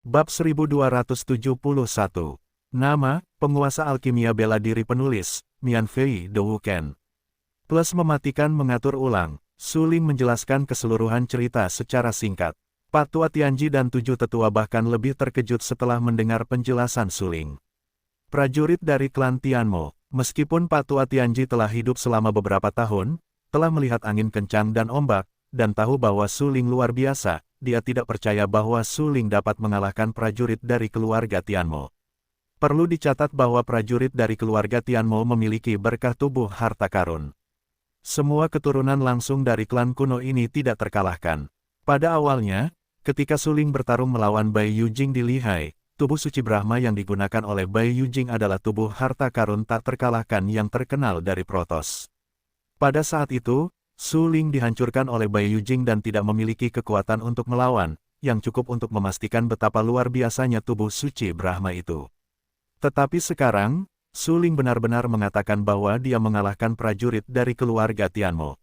Bab 1271. Nama, penguasa alkimia bela diri penulis, Mian Fei De Wuken. Plus mematikan mengatur ulang, Su Ling menjelaskan keseluruhan cerita secara singkat. Pak Tua Tianji dan 7 tetua bahkan lebih terkejut setelah mendengar penjelasan Su Ling. Prajurit dari klan Tianmo, meskipun Pak Tua Tianji telah hidup selama beberapa tahun, telah melihat angin kencang dan ombak, dan tahu bahwa Su Ling luar biasa, dia tidak percaya bahwa Su Ling dapat mengalahkan prajurit dari keluarga Tianmo. Perlu dicatat bahwa prajurit dari keluarga Tianmo memiliki berkah tubuh harta karun. Semua keturunan langsung dari klan kuno ini tidak terkalahkan. Pada awalnya, ketika Su Ling bertarung melawan Bai Yujing di Lihai, tubuh suci Brahma yang digunakan oleh Bai Yujing adalah tubuh harta karun tak terkalahkan yang terkenal dari Protoss. Pada saat itu, Su Ling dihancurkan oleh Bai Yujing dan tidak memiliki kekuatan untuk melawan, yang cukup untuk memastikan betapa luar biasanya tubuh suci Brahma itu. Tetapi sekarang, Su Ling benar-benar mengatakan bahwa dia mengalahkan prajurit dari keluarga Tianmo.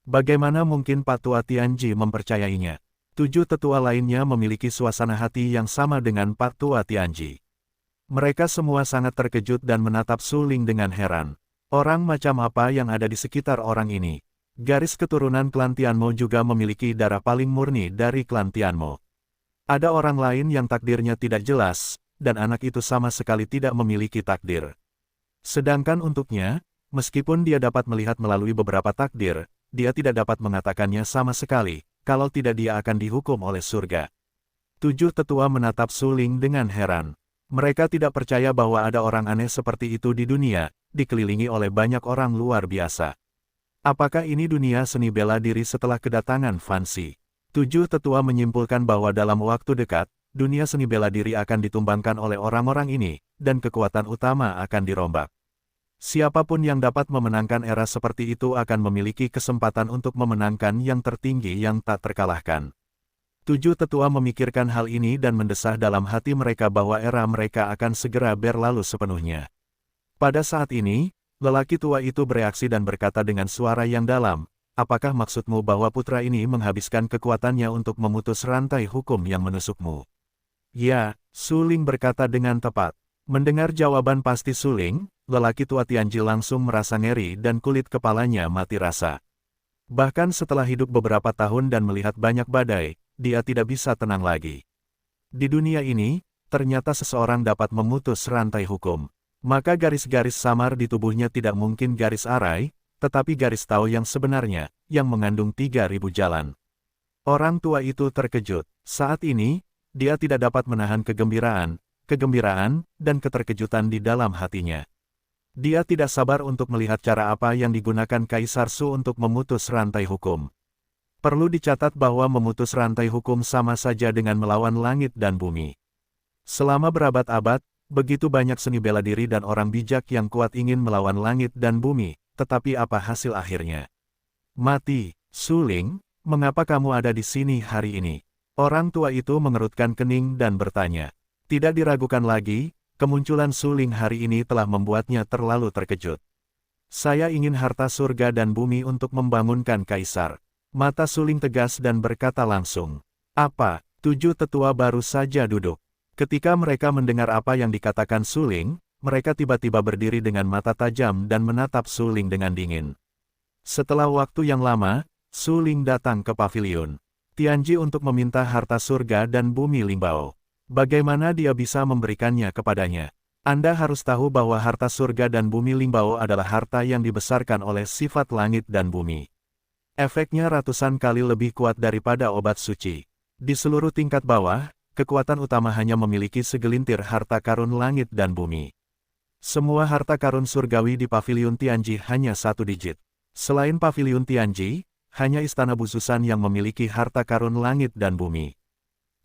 Bagaimana mungkin Pak Tua Tianji mempercayainya? 7 tetua lainnya memiliki suasana hati yang sama dengan Pak Tua Tianji. Mereka semua sangat terkejut dan menatap Su Ling dengan heran. Orang macam apa yang ada di sekitar orang ini? Garis keturunan klan Tianmo juga memiliki darah paling murni dari klan Tianmo. Ada orang lain yang takdirnya tidak jelas, dan anak itu sama sekali tidak memiliki takdir. Sedangkan untuknya, meskipun dia dapat melihat melalui beberapa takdir, dia tidak dapat mengatakannya sama sekali, kalau tidak dia akan dihukum oleh surga. 7 tetua menatap Su Ling dengan heran. Mereka tidak percaya bahwa ada orang aneh seperti itu di dunia, dikelilingi oleh banyak orang luar biasa. Apakah ini dunia seni bela diri setelah kedatangan Fan Xi? 7 tetua menyimpulkan bahwa dalam waktu dekat, dunia seni bela diri akan ditumbangkan oleh orang-orang ini, dan kekuatan utama akan dirombak. Siapapun yang dapat memenangkan era seperti itu akan memiliki kesempatan untuk memenangkan yang tertinggi yang tak terkalahkan. 7 tetua memikirkan hal ini dan mendesah dalam hati mereka bahwa era mereka akan segera berlalu sepenuhnya. Pada saat ini, lelaki tua itu bereaksi dan berkata dengan suara yang dalam, apakah maksudmu bahwa putra ini menghabiskan kekuatannya untuk memutus rantai hukum yang menusukmu? Ya, Su Ling berkata dengan tepat. Mendengar jawaban pasti Su Ling, lelaki tua Tianji langsung merasa ngeri dan kulit kepalanya mati rasa. Bahkan setelah hidup beberapa tahun dan melihat banyak badai, dia tidak bisa tenang lagi. Di dunia ini, ternyata seseorang dapat memutus rantai hukum. Maka garis-garis samar di tubuhnya tidak mungkin garis arai, tetapi garis Tao yang sebenarnya, yang mengandung 3.000 jalan. Orang tua itu terkejut. Saat ini, dia tidak dapat menahan kegembiraan, dan keterkejutan di dalam hatinya. Dia tidak sabar untuk melihat cara apa yang digunakan Kaisar Su untuk memutus rantai hukum. Perlu dicatat bahwa memutus rantai hukum sama saja dengan melawan langit dan bumi. Selama berabad-abad, begitu banyak seni bela diri dan orang bijak yang kuat ingin melawan langit dan bumi, tetapi apa hasil akhirnya? Mati. Su Ling, mengapa kamu ada di sini hari ini? Orang tua itu mengerutkan kening dan bertanya. Tidak diragukan lagi, kemunculan Su Ling hari ini telah membuatnya terlalu terkejut. Saya ingin harta surga dan bumi untuk membangunkan Kaisar. Mata Su Ling tegas dan berkata langsung. Apa? 7 tetua baru saja duduk. Ketika mereka mendengar apa yang dikatakan Su Ling, mereka tiba-tiba berdiri dengan mata tajam dan menatap Su Ling dengan dingin. Setelah waktu yang lama, Su Ling datang ke pavilion Tianji untuk meminta harta surga dan bumi Lingbao. Bagaimana dia bisa memberikannya kepadanya? Anda harus tahu bahwa harta surga dan bumi Lingbao adalah harta yang dibesarkan oleh sifat langit dan bumi. Efeknya ratusan kali lebih kuat daripada obat suci. Di seluruh tingkat bawah, kekuatan utama hanya memiliki segelintir harta karun langit dan bumi. Semua harta karun surgawi di pavilion Tianji hanya 1 digit. Selain pavilion Tianji, hanya istana Bususan yang memiliki harta karun langit dan bumi.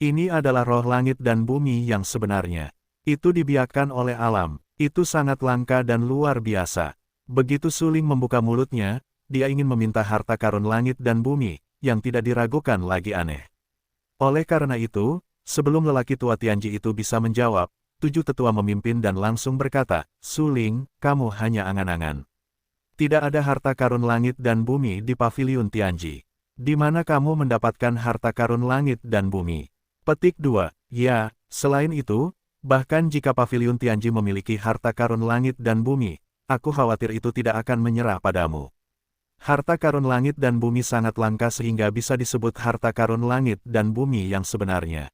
Ini adalah roh langit dan bumi yang sebenarnya. Itu dibiarkan oleh alam. Itu sangat langka dan luar biasa. Begitu Su Ling membuka mulutnya, dia ingin meminta harta karun langit dan bumi, yang tidak diragukan lagi aneh. Oleh karena itu, sebelum lelaki tua Tianji itu bisa menjawab, 7 tetua memimpin dan langsung berkata, Su Ling, kamu hanya angan-angan. Tidak ada harta karun langit dan bumi di pavilion Tianji. Di mana kamu mendapatkan harta karun langit dan bumi? Petik 2. Ya, selain itu, bahkan jika paviliun Tianji memiliki harta karun langit dan bumi, aku khawatir itu tidak akan menyerah padamu. Harta karun langit dan bumi sangat langka sehingga bisa disebut harta karun langit dan bumi yang sebenarnya.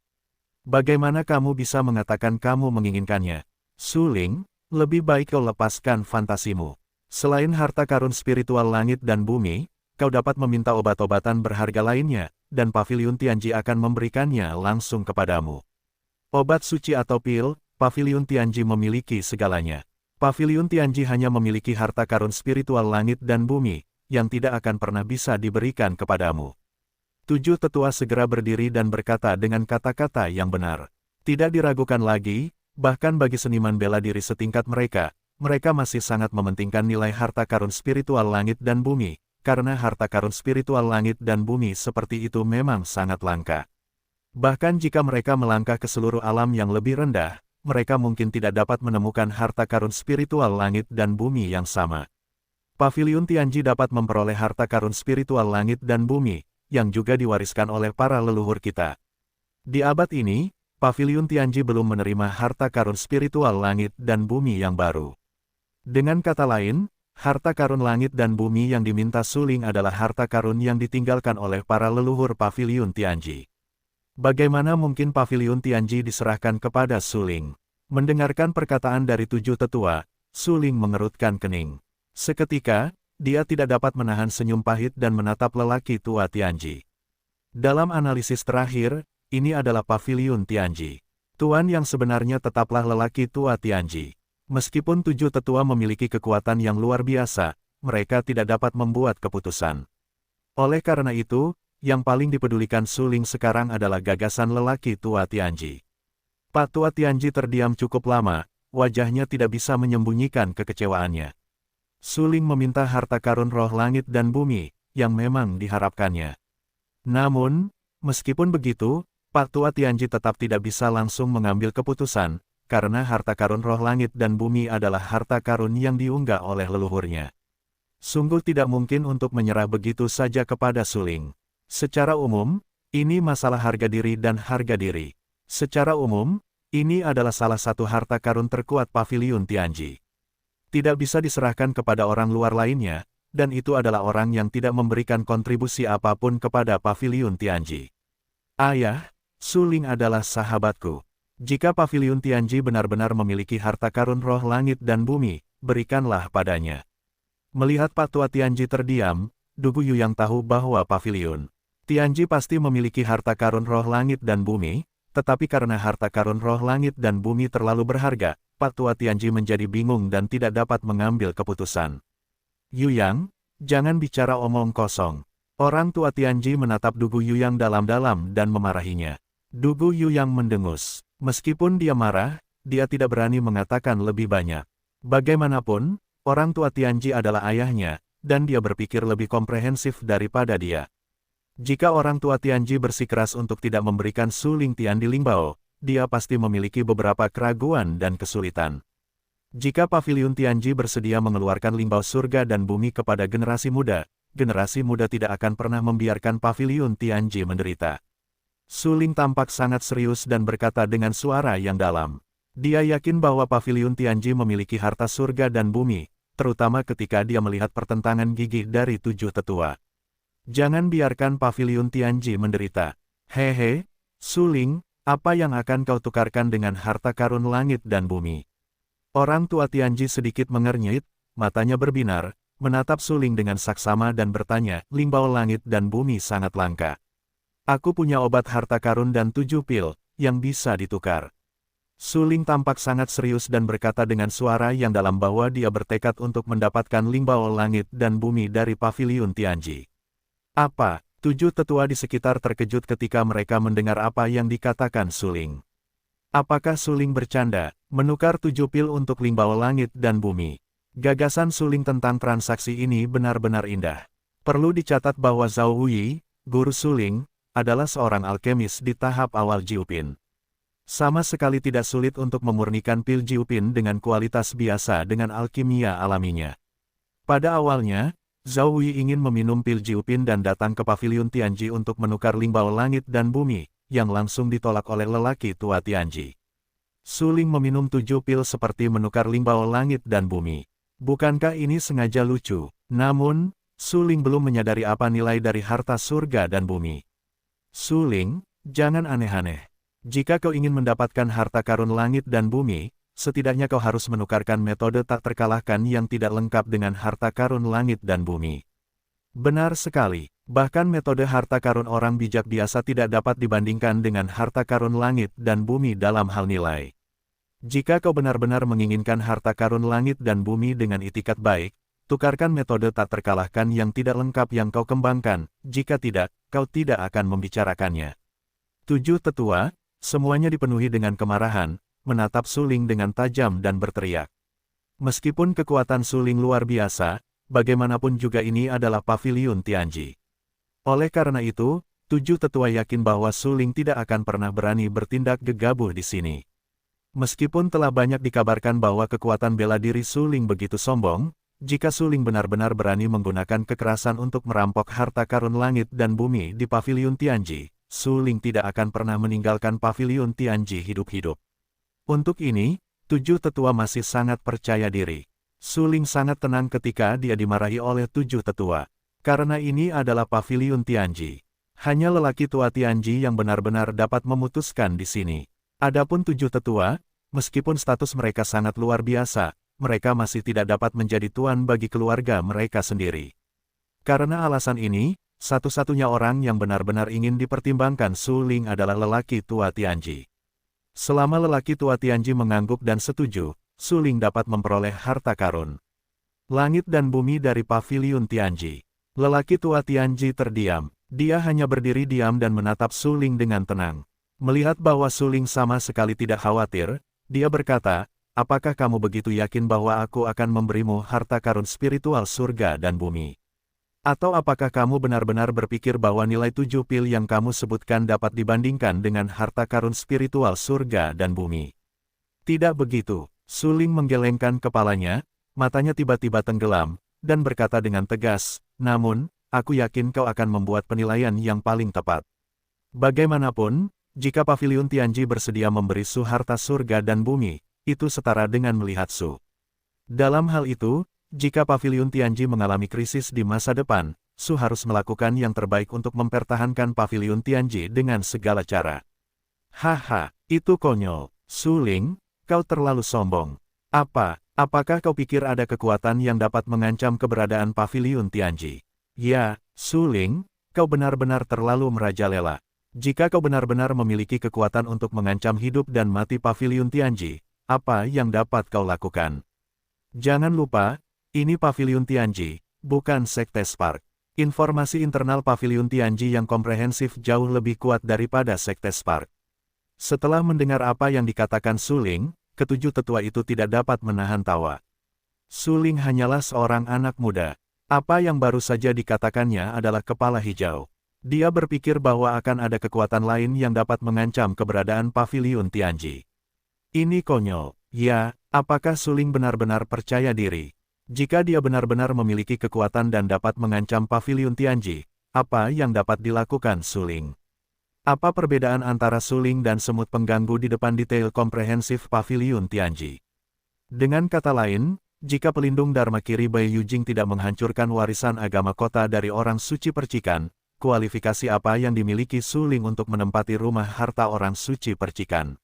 Bagaimana kamu bisa mengatakan kamu menginginkannya? Su Ling, lebih baik kau lepaskan fantasimu. Selain harta karun spiritual langit dan bumi, kau dapat meminta obat-obatan berharga lainnya, dan paviliun Tianji akan memberikannya langsung kepadamu. Obat suci atau pil, paviliun Tianji memiliki segalanya. Paviliun Tianji hanya memiliki harta karun spiritual langit dan bumi, yang tidak akan pernah bisa diberikan kepadamu. 7 tetua segera berdiri dan berkata dengan kata-kata yang benar. Tidak diragukan lagi, bahkan bagi seniman bela diri setingkat mereka, mereka masih sangat mementingkan nilai harta karun spiritual langit dan bumi, karena harta karun spiritual langit dan bumi seperti itu memang sangat langka. Bahkan jika mereka melangkah ke seluruh alam yang lebih rendah, mereka mungkin tidak dapat menemukan harta karun spiritual langit dan bumi yang sama. Paviliun Tianji dapat memperoleh harta karun spiritual langit dan bumi, yang juga diwariskan oleh para leluhur kita. Di abad ini, Paviliun Tianji belum menerima harta karun spiritual langit dan bumi yang baru. Dengan kata lain, harta karun langit dan bumi yang diminta Su Ling adalah harta karun yang ditinggalkan oleh para leluhur Paviliun Tianji. Bagaimana mungkin Paviliun Tianji diserahkan kepada Su Ling? Mendengarkan perkataan dari 7 tetua, Su Ling mengerutkan kening. Seketika, dia tidak dapat menahan senyum pahit dan menatap lelaki tua Tianji. Dalam analisis terakhir, ini adalah Paviliun Tianji. Tuan yang sebenarnya tetaplah lelaki tua Tianji. Meskipun 7 tetua memiliki kekuatan yang luar biasa, mereka tidak dapat membuat keputusan. Oleh karena itu, yang paling dipedulikan Su Ling sekarang adalah gagasan lelaki tua Tianji. Pak tua Tianji terdiam cukup lama, wajahnya tidak bisa menyembunyikan kekecewaannya. Su Ling meminta harta karun roh langit dan bumi, yang memang diharapkannya. Namun, meskipun begitu, Pak tua Tianji tetap tidak bisa langsung mengambil keputusan, karena harta karun roh langit dan bumi adalah harta karun yang diunggah oleh leluhurnya. Sungguh tidak mungkin untuk menyerah begitu saja kepada Su Ling. Secara umum, ini masalah harga diri dan harga diri. Secara umum, ini adalah salah satu harta karun terkuat Paviliun Tianji. Tidak bisa diserahkan kepada orang luar lainnya, dan itu adalah orang yang tidak memberikan kontribusi apapun kepada Paviliun Tianji. Ayah, Su Ling adalah sahabatku. Jika Paviliun Tianji benar-benar memiliki harta karun roh langit dan bumi, berikanlah padanya. Melihat Pak tua Tianji terdiam, Dugu Yuyang tahu bahwa Paviliun Tianji pasti memiliki harta karun roh langit dan bumi, tetapi karena harta karun roh langit dan bumi terlalu berharga, Pak tua Tianji menjadi bingung dan tidak dapat mengambil keputusan. Yuyang, jangan bicara omong kosong. Orang tua Tianji menatap Dugu Yuyang dalam-dalam dan memarahinya. Dugu Yuyang mendengus. Meskipun dia marah, dia tidak berani mengatakan lebih banyak. Bagaimanapun, orang tua Tianji adalah ayahnya, dan dia berpikir lebih komprehensif daripada dia. Jika orang tua Tianji bersikeras untuk tidak memberikan Su Ling Tian di Lingbao, dia pasti memiliki beberapa keraguan dan kesulitan. Jika Paviliun Tianji bersedia mengeluarkan Lingbao surga dan bumi kepada generasi muda tidak akan pernah membiarkan Paviliun Tianji menderita. Su Ling tampak sangat serius dan berkata dengan suara yang dalam. Dia yakin bahwa Paviliun Tianji memiliki harta surga dan bumi, terutama ketika dia melihat pertentangan gigih dari 7 tetua. Jangan biarkan Paviliun Tianji menderita. Hehe, Su Ling, apa yang akan kau tukarkan dengan harta karun langit dan bumi? Orang tua Tianji sedikit mengernyit, matanya berbinar, menatap Su Ling dengan saksama dan bertanya, Lingbao langit dan bumi sangat langka. Aku punya obat harta karun dan 7 pil, yang bisa ditukar. Su Ling tampak sangat serius dan berkata dengan suara yang dalam bahwa dia bertekad untuk mendapatkan Lingbao langit dan bumi dari Paviliun Tianji. Apa? 7 tetua di sekitar terkejut ketika mereka mendengar apa yang dikatakan Su Ling. Apakah Su Ling bercanda, menukar 7 pil untuk Lingbao langit dan bumi? Gagasan Su Ling tentang transaksi ini benar-benar indah. Perlu dicatat bahwa Zhao Wuyi, guru Su Ling, adalah seorang alkemis di tahap awal Jiupin. Sama sekali tidak sulit untuk memurnikan pil Jiupin dengan kualitas biasa dengan alkimia alaminya. Pada awalnya, Zhao Wuyi ingin meminum pil Jiupin dan datang ke Paviliun Tianji untuk menukar Lingbao langit dan bumi, yang langsung ditolak oleh lelaki tua Tianji. Su Ling meminum 7 pil seperti menukar limbau langit dan bumi. Bukankah ini sengaja lucu? Namun, Su Ling belum menyadari apa nilai dari harta surga dan bumi. Su Ling, jangan aneh-aneh. Jika kau ingin mendapatkan harta karun langit dan bumi, setidaknya kau harus menukarkan metode tak terkalahkan yang tidak lengkap dengan harta karun langit dan bumi. Benar sekali, bahkan metode harta karun orang bijak biasa tidak dapat dibandingkan dengan harta karun langit dan bumi dalam hal nilai. Jika kau benar-benar menginginkan harta karun langit dan bumi dengan itikat baik, tukarkan metode tak terkalahkan yang tidak lengkap yang kau kembangkan, jika tidak, kau tidak akan membicarakannya. 7 tetua, semuanya dipenuhi dengan kemarahan, menatap Su Ling dengan tajam dan berteriak. Meskipun kekuatan Su Ling luar biasa, bagaimanapun juga ini adalah paviliun Tianji. Oleh karena itu, 7 tetua yakin bahwa Su Ling tidak akan pernah berani bertindak gegabah di sini. Meskipun telah banyak dikabarkan bahwa kekuatan bela diri Su Ling begitu sombong, jika Su Ling benar-benar berani menggunakan kekerasan untuk merampok harta karun langit dan bumi di paviliun Tianji, Su Ling tidak akan pernah meninggalkan paviliun Tianji hidup-hidup. Untuk ini, 7 tetua masih sangat percaya diri. Su Ling sangat tenang ketika dia dimarahi oleh 7 tetua. Karena ini adalah paviliun Tianji. Hanya lelaki tua Tianji yang benar-benar dapat memutuskan di sini. Adapun 7 tetua, meskipun status mereka sangat luar biasa, mereka masih tidak dapat menjadi tuan bagi keluarga mereka sendiri. Karena alasan ini, satu-satunya orang yang benar-benar ingin dipertimbangkan Su Ling adalah lelaki tua Tianji. Selama lelaki tua Tianji mengangguk dan setuju, Su Ling dapat memperoleh harta karun langit dan bumi dari paviliun Tianji. Lelaki tua Tianji terdiam. Dia hanya berdiri diam dan menatap Su Ling dengan tenang. Melihat bahwa Su Ling sama sekali tidak khawatir, dia berkata, "Apakah kamu begitu yakin bahwa aku akan memberimu harta karun spiritual surga dan bumi? Atau apakah kamu benar-benar berpikir bahwa nilai 7 pil yang kamu sebutkan dapat dibandingkan dengan harta karun spiritual surga dan bumi?" Tidak begitu. Su Ling menggelengkan kepalanya, matanya tiba-tiba tenggelam, dan berkata dengan tegas, "Namun, aku yakin kau akan membuat penilaian yang paling tepat. Bagaimanapun, jika paviliun Tianji bersedia memberi Su harta surga dan bumi, itu setara dengan melihat Su. Dalam hal itu, jika paviliun Tianji mengalami krisis di masa depan, Su harus melakukan yang terbaik untuk mempertahankan paviliun Tianji dengan segala cara." "Haha, itu konyol. Su Ling, kau terlalu sombong. Apakah kau pikir ada kekuatan yang dapat mengancam keberadaan paviliun Tianji? Ya, Su Ling, kau benar-benar terlalu merajalela. Jika kau benar-benar memiliki kekuatan untuk mengancam hidup dan mati paviliun Tianji, apa yang dapat kau lakukan? Jangan lupa, ini paviliun Tianji, bukan Sekte Spark. Informasi internal paviliun Tianji yang komprehensif jauh lebih kuat daripada Sekte Spark." Setelah mendengar apa yang dikatakan Su Ling, ketujuh tetua itu tidak dapat menahan tawa. Su Ling hanyalah seorang anak muda. Apa yang baru saja dikatakannya adalah kepala hijau. Dia berpikir bahwa akan ada kekuatan lain yang dapat mengancam keberadaan paviliun Tianji. Ini konyol. Ya, apakah Su Ling benar-benar percaya diri? Jika dia benar-benar memiliki kekuatan dan dapat mengancam paviliun Tianji, apa yang dapat dilakukan Su Ling? Apa perbedaan antara Su Ling dan semut pengganggu di depan detail komprehensif paviliun Tianji? Dengan kata lain, jika pelindung Dharma Kiri Bai Yujing tidak menghancurkan warisan agama kota dari orang suci percikan, kualifikasi apa yang dimiliki Su Ling untuk menempati rumah harta orang suci percikan?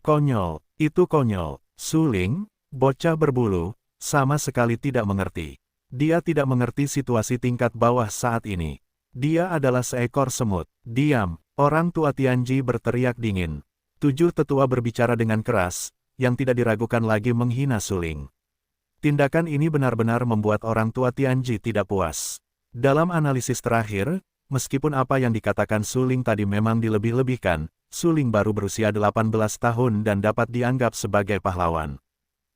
Konyol, itu konyol. Su Ling, bocah berbulu, sama sekali tidak mengerti. Dia tidak mengerti situasi tingkat bawah saat ini. Dia adalah seekor semut. Diam. Orang tua Tianji berteriak dingin. 7 tetua berbicara dengan keras, yang tidak diragukan lagi menghina Su Ling. Tindakan ini benar-benar membuat orang tua Tianji tidak puas. Dalam analisis terakhir, meskipun apa yang dikatakan Su Ling tadi memang dilebih-lebihkan, Su Ling baru berusia 18 tahun dan dapat dianggap sebagai pahlawan.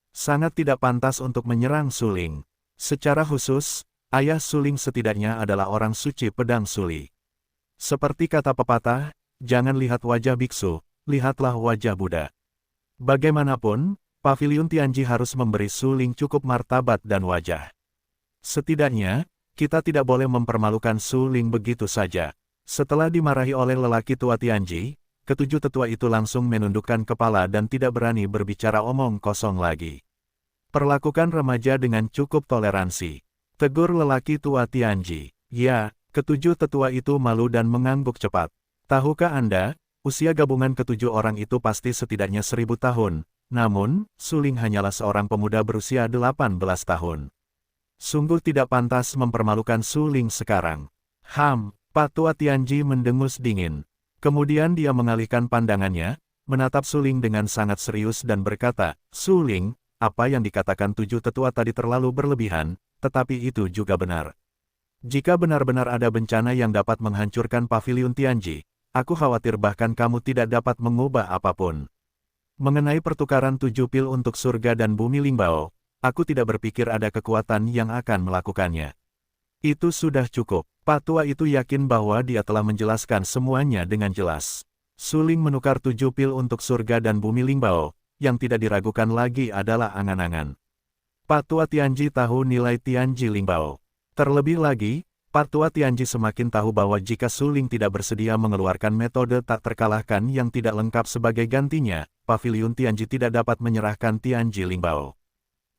Sangat tidak pantas untuk menyerang Su Ling. Secara khusus, ayah Su Ling setidaknya adalah orang suci pedang Suli. Seperti kata pepatah, jangan lihat wajah biksu, lihatlah wajah Buddha. Bagaimanapun, paviliun Tianji harus memberi Su Ling cukup martabat dan wajah. Setidaknya, kita tidak boleh mempermalukan Su Ling begitu saja. Setelah dimarahi oleh lelaki tua Tianji, ketujuh tetua itu langsung menundukkan kepala dan tidak berani berbicara omong kosong lagi. Perlakukan remaja dengan cukup toleransi. Tegur lelaki tua Tianji. Ya, ketujuh tetua itu malu dan mengangguk cepat. Tahukah Anda, usia gabungan ketujuh orang itu pasti setidaknya 1000 tahun, namun, Suling hanyalah seorang pemuda berusia 18 tahun. Sungguh tidak pantas mempermalukan Suling sekarang. Pak Tua Tianji mendengus dingin. Kemudian dia mengalihkan pandangannya, menatap Suling dengan sangat serius dan berkata, Suling, apa yang dikatakan tujuh tetua tadi terlalu berlebihan, tetapi itu juga benar. Jika benar-benar ada bencana yang dapat menghancurkan paviliun Tianji, aku khawatir bahkan kamu tidak dapat mengubah apapun. Mengenai pertukaran 7 pil untuk surga dan bumi Lingbao, aku tidak berpikir ada kekuatan yang akan melakukannya. Itu sudah cukup. Pak Tua itu yakin bahwa dia telah menjelaskan semuanya dengan jelas. Suling menukar 7 pil untuk surga dan bumi Lingbao, yang tidak diragukan lagi adalah angan-angan. Pak Tua Tianji tahu nilai Tianji Lingbao. Terlebih lagi, Pak Tua Tianji semakin tahu bahwa jika Suling tidak bersedia mengeluarkan metode tak terkalahkan yang tidak lengkap sebagai gantinya, paviliun Tianji tidak dapat menyerahkan Tianji Lingbao.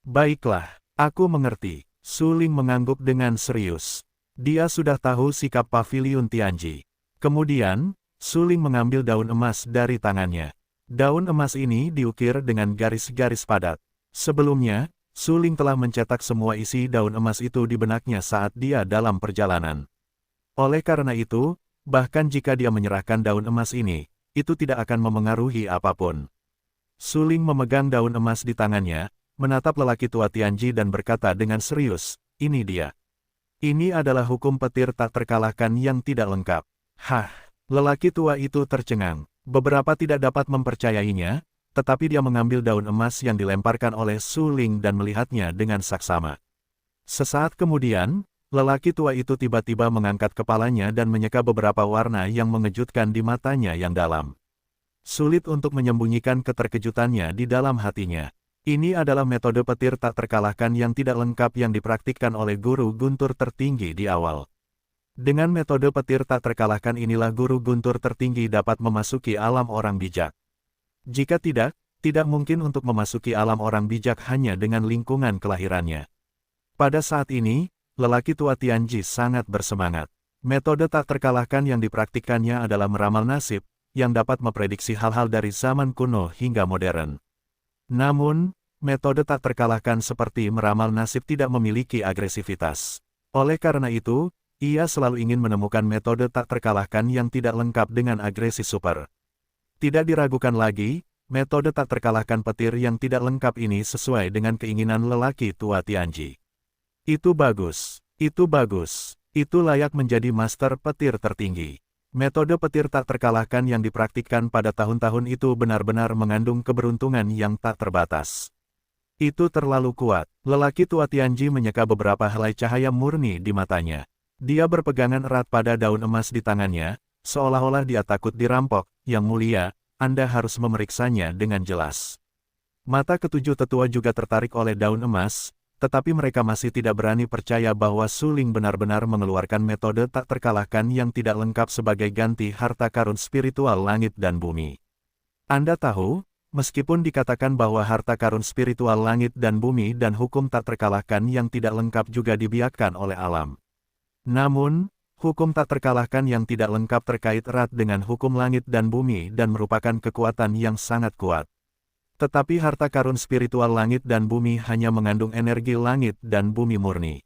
Baiklah, aku mengerti. Suling mengangguk dengan serius. Dia sudah tahu sikap paviliun Tianji. Kemudian, Suling mengambil daun emas dari tangannya. Daun emas ini diukir dengan garis-garis padat. Sebelumnya, Suling telah mencetak semua isi daun emas itu di benaknya saat dia dalam perjalanan. Oleh karena itu, bahkan jika dia menyerahkan daun emas ini, itu tidak akan memengaruhi apapun. Suling memegang daun emas di tangannya, menatap lelaki tua Tianji dan berkata dengan serius, ini dia. Ini adalah hukum petir tak terkalahkan yang tidak lengkap. Lelaki tua itu tercengang. Beberapa tidak dapat mempercayainya, tetapi dia mengambil daun emas yang dilemparkan oleh Suling dan melihatnya dengan saksama. Sesaat kemudian, lelaki tua itu tiba-tiba mengangkat kepalanya dan menyeka beberapa warna yang mengejutkan di matanya yang dalam. Sulit untuk menyembunyikan keterkejutannya di dalam hatinya. Ini adalah metode petir tak terkalahkan yang tidak lengkap yang dipraktikkan oleh guru guntur tertinggi di awal. Dengan metode petir tak terkalahkan inilah guru guntur tertinggi dapat memasuki alam orang bijak. Jika tidak mungkin untuk memasuki alam orang bijak hanya dengan lingkungan kelahirannya. Pada saat ini, lelaki tua Tianji sangat bersemangat. Metode tak terkalahkan yang dipraktikkannya adalah meramal nasib, yang dapat memprediksi hal-hal dari zaman kuno hingga modern. Namun, metode tak terkalahkan seperti meramal nasib tidak memiliki agresivitas. Oleh karena itu, ia selalu ingin menemukan metode tak terkalahkan yang tidak lengkap dengan agresi super. Tidak diragukan lagi, metode tak terkalahkan petir yang tidak lengkap ini sesuai dengan keinginan lelaki tua Tianji. Itu bagus, itu bagus, itu layak menjadi master petir tertinggi. Metode petir tak terkalahkan yang dipraktikkan pada tahun-tahun itu benar-benar mengandung keberuntungan yang tak terbatas. Itu terlalu kuat. Lelaki tua Tianji menyeka beberapa helai cahaya murni di matanya. Dia berpegangan erat pada daun emas di tangannya, seolah-olah dia takut dirampok. Yang mulia, Anda harus memeriksanya dengan jelas. Mata ketujuh tetua juga tertarik oleh daun emas, tetapi mereka masih tidak berani percaya bahwa Suling benar-benar mengeluarkan metode tak terkalahkan yang tidak lengkap sebagai ganti harta karun spiritual langit dan bumi. Anda tahu, meskipun dikatakan bahwa harta karun spiritual langit dan bumi dan hukum tak terkalahkan yang tidak lengkap juga dibiarkan oleh alam. Namun, hukum tak terkalahkan yang tidak lengkap terkait erat dengan hukum langit dan bumi dan merupakan kekuatan yang sangat kuat. Tetapi harta karun spiritual langit dan bumi hanya mengandung energi langit dan bumi murni.